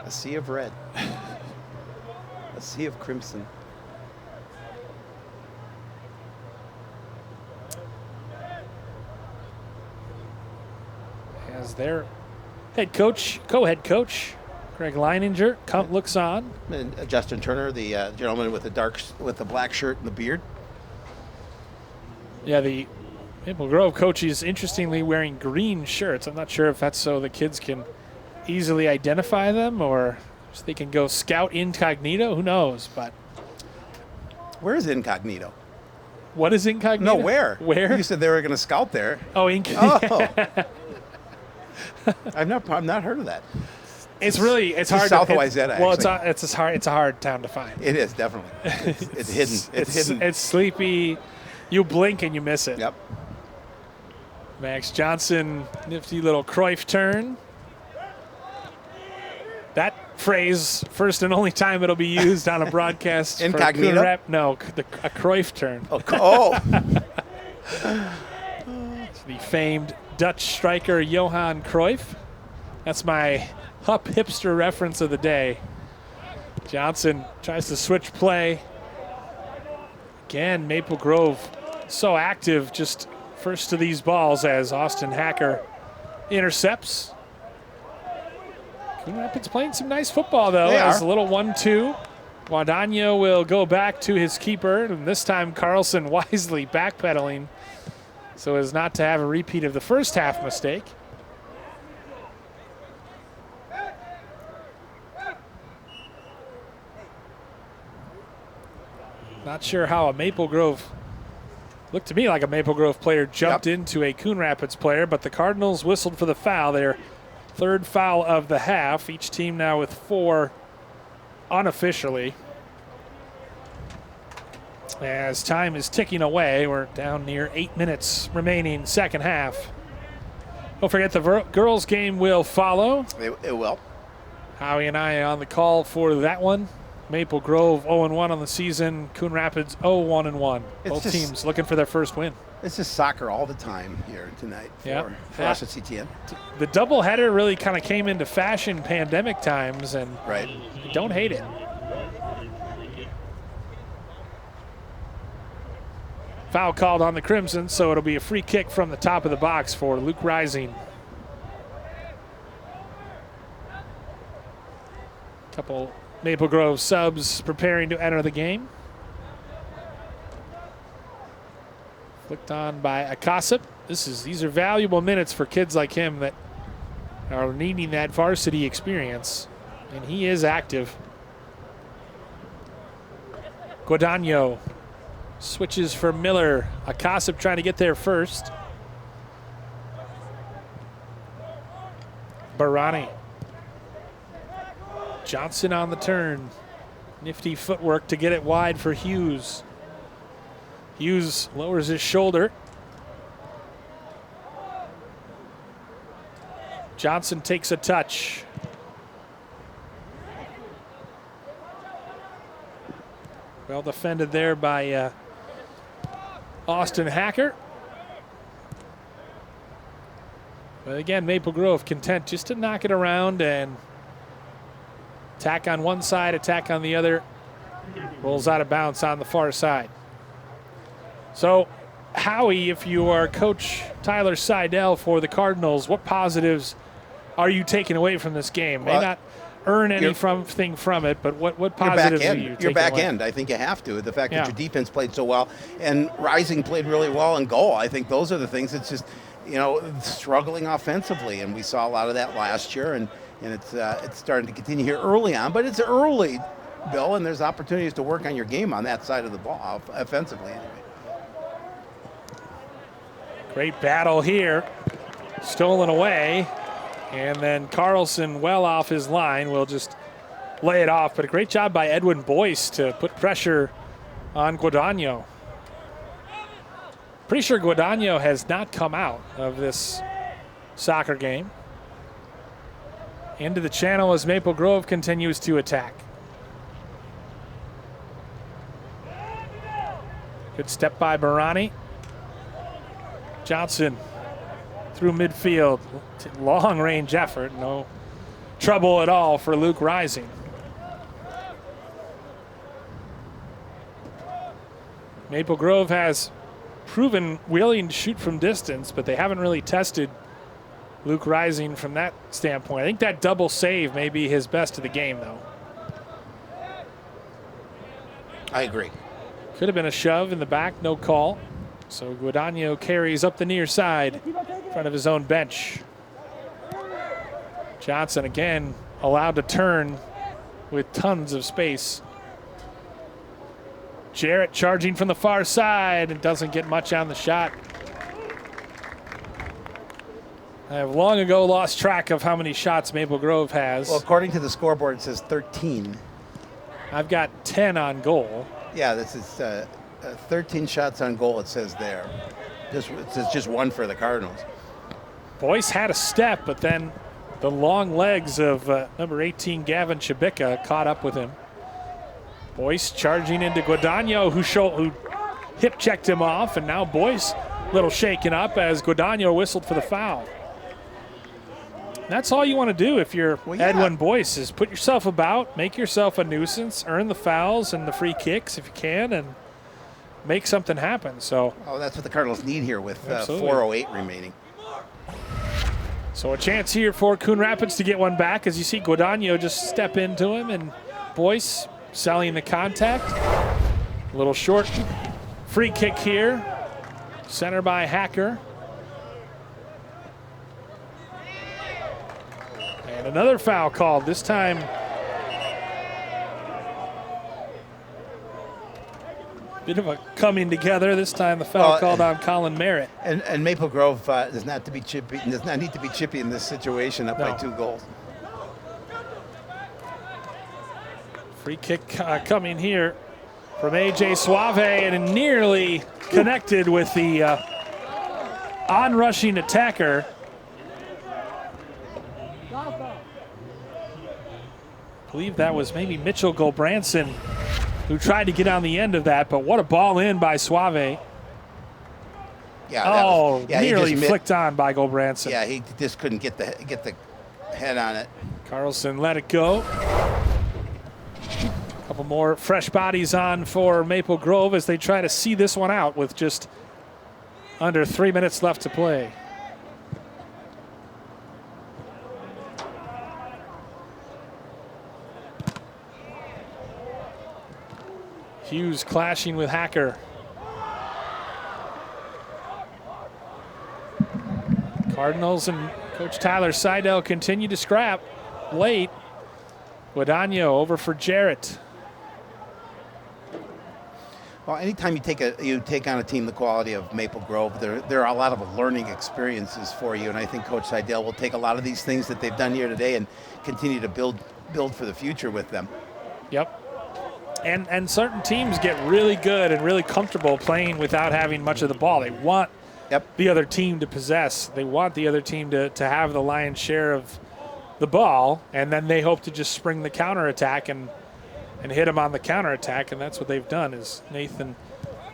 A sea of red. A sea of crimson. As their co-head coach, Greg Leininger, looks on. And Justin Turner, the gentleman with the black shirt and the beard. Yeah, the Maple Grove coach is interestingly wearing green shirts. I'm not sure if that's so the kids can easily identify them or so they can go scout incognito. Who knows? But where is incognito? What is incognito? No, where? Where? You said they were going to scout there. Oh, incognito. Oh. I've not heard of that. It's hard. South of Wayzata, well, it's a hard town to find. It is definitely. It's hidden. It's hidden. It's sleepy. You blink and you miss it. Yep. Max Johnson, nifty little Cruyff turn. That phrase, first and only time it'll be used on a broadcast. Incognito? A Cruyff turn. Oh. The famed Dutch striker Johan Cruyff. That's my Hup hipster reference of the day. Johnson tries to switch play. Again, Maple Grove so active, just first to these balls as Austin Hacker intercepts. Coon Rapids playing some nice football, though. As a little 1-2. Guadagno will go back to his keeper, and this time Carlson wisely backpedaling so as not to have a repeat of the first half mistake. Not sure how a Maple Grove, looked to me like a Maple Grove player jumped into a Coon Rapids player, but the Cardinals whistled for the foul. Their third foul of the half. Each team now with 4 unofficially. As time is ticking away, we're down near 8 minutes remaining second half. Don't forget the girls game will follow. It will. Howie and I on the call for that one. Maple Grove 0-1 on the season. Coon Rapids 0-1-1. Both teams looking for their first win. It's just soccer all the time here tonight for us at CTN. The doubleheader really kind of came into fashion pandemic times, and right. I don't hate it. Foul called on the Crimson, so it'll be a free kick from the top of the box for Luke Rising. Couple Maple Grove subs preparing to enter the game. Flicked on by Akasip. These are valuable minutes for kids like him that are needing that varsity experience, and he is active. Guadagno switches for Miller. Akasip trying to get there first. Barani. Johnson on the turn. Nifty footwork to get it wide for Hughes. Hughes lowers his shoulder. Johnson takes a touch. Well defended there by Austin Hacker. But again, Maple Grove content just to knock it around and attack on one side, attack on the other. Rolls out of bounds on the far side. So, Howie, if you are Coach Tyler Seidel for the Cardinals, what positives are you taking away from this game? May not earn anything from it, but what positives are you taking away? Your back end, I think you have to. The fact that your defense played so well and Rising played really well in goal, I think those are the things. It's just, struggling offensively, and we saw a lot of that last year, and it's starting to continue here early on, but it's early, Bill, and there's opportunities to work on your game on that side of the ball, offensively anyway. Great battle here. Stolen away. And then Carlson, well off his line, will just lay it off. But a great job by Edwin Boyce to put pressure on Guadagno. Pretty sure Guadagno has not come out of this soccer game. Into the channel as Maple Grove continues to attack. Good step by Barani. Johnson through midfield. Long range effort. No trouble at all for Luke Rising. Maple Grove has proven willing to shoot from distance, but they haven't really tested Luke Rising from that standpoint. I think that double save may be his best of the game, though. I agree. Could have been a shove in the back, no call. So Guadagno carries up the near side in front of his own bench. Johnson again allowed to turn with tons of space. Jarrett charging from the far side and doesn't get much on the shot. I have long ago lost track of how many shots Maple Grove has. Well, according to the scoreboard, it says 13. I've got 10 on goal. Yeah, this is 13 shots on goal, it says there. It says just one for the Cardinals. Boyce had a step, but then the long legs of number 18, Gavin Chabika, caught up with him. Boyce charging into Guadagno, who hip-checked him off, and now Boyce a little shaken up as Guadagno whistled for the foul. That's all you want to do if you're Edwin Boyce, is put yourself about, make yourself a nuisance, earn the fouls and the free kicks if you can, and make something happen. So, that's what the Cardinals need here with 4:08 remaining. So a chance here for Coon Rapids to get one back as you see Guadagno just step into him, and Boyce selling the contact. A little short free kick here. Center by Hacker. And another foul called, this time bit of a coming together. This time the foul called on Colin Merritt. And Maple Grove does not need to be chippy in this situation up by 2 goals. Free kick coming here from A.J. Suave, and nearly connected with the on-rushing attacker. I believe that was maybe Mitchell Gulbranson who tried to get on the end of that, but what a ball in by Suave. Yeah, nearly flicked on by Gulbranson. Yeah, he just couldn't get the head on it. Carlson let it go. couple more fresh bodies on for Maple Grove as they try to see this one out with just under 3 minutes left to play. Hughes clashing with Hacker. Cardinals and Coach Tyler Seidel continue to scrap late. Guadagno over for Jarrett. Well, anytime you take on a team the quality of Maple Grove, there are a lot of learning experiences for you, and I think Coach Seidel will take a lot of these things that they've done here today and continue to build for the future with them. Yep. And certain teams get really good and really comfortable playing without having much of the ball. They want the other team to possess. They want the other team to have the lion's share of the ball, and then they hope to just spring the counterattack and hit them on the counterattack, and that's what they've done. Is Nathan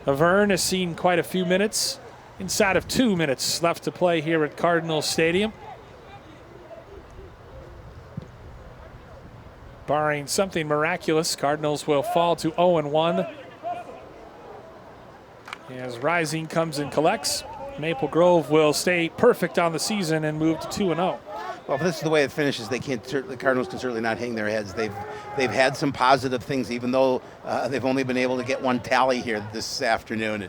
Avern has seen quite a few minutes, inside of 2 minutes left to play here at Cardinal Stadium. Barring something miraculous, Cardinals will fall to 0-1. As Rising comes and collects, Maple Grove will stay perfect on the season and move to 2-0. Well, if this is the way it finishes, the Cardinals can certainly not hang their heads. They've had some positive things, even though they've only been able to get one tally here this afternoon.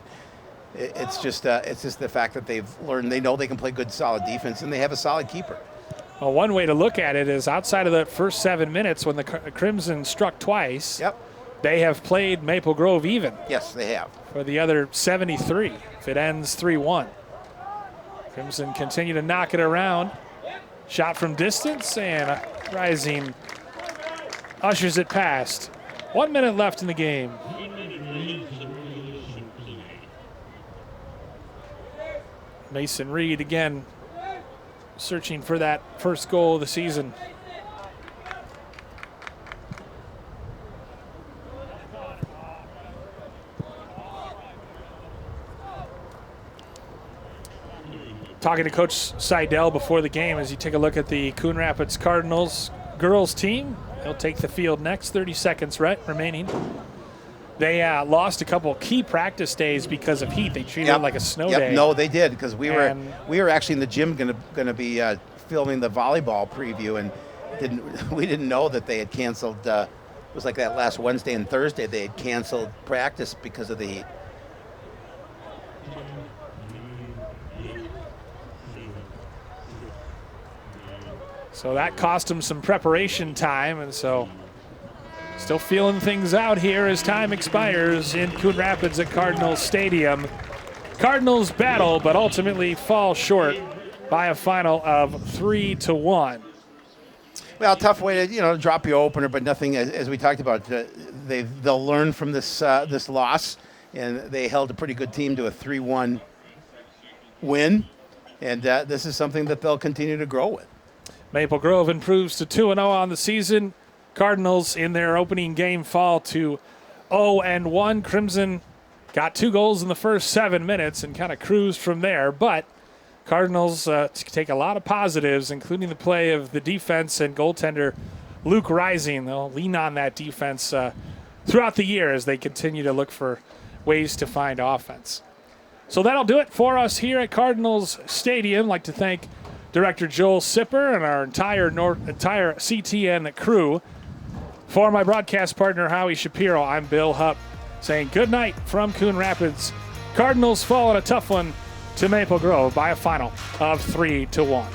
It's just the fact that they've learned. They know they can play good, solid defense, and they have a solid keeper. Well, one way to look at it is outside of the first 7 minutes when the Crimson struck twice, they have played Maple Grove even. Yes, they have. For the other 73, if it ends 3-1. Crimson continue to knock it around. Shot from distance, and Rising ushers it past. 1 minute left in the game. Mason Reed again searching for that first goal of the season. Talking to Coach Seidel before the game as you take a look at the Coon Rapids Cardinals girls team. They'll take the field next, 30 seconds remaining. They lost a couple key practice days because of heat. They treated it like a snow day. No, they did, because we were actually in the gym going to be filming the volleyball preview, and we didn't know that they had canceled. It was like that last Wednesday and Thursday they had canceled practice because of the heat. So that cost them some preparation time, and so still feeling things out here as time expires in Coon Rapids at Cardinal Stadium. Cardinals battle, but ultimately fall short by a final of 3-1. Well, tough way to drop your opener, but nothing as we talked about. They'll learn from this loss, and they held a pretty good team to a 3-1 win, and this is something that they'll continue to grow with. Maple Grove improves to 2-0 on the season. Cardinals in their opening game fall to 0-1. Crimson got 2 goals in the first 7 minutes and kind of cruised from there, but Cardinals take a lot of positives, including the play of the defense and goaltender Luke Rising. They'll lean on that defense throughout the year as they continue to look for ways to find offense. So that'll do it for us here at Cardinals Stadium. I'd like to thank Director Joel Sipper and our entire CTN crew. For my broadcast partner, Howie Shapiro, I'm Bill Hupp saying good night from Coon Rapids. Cardinals fall in a tough one to Maple Grove by a final of 3-1.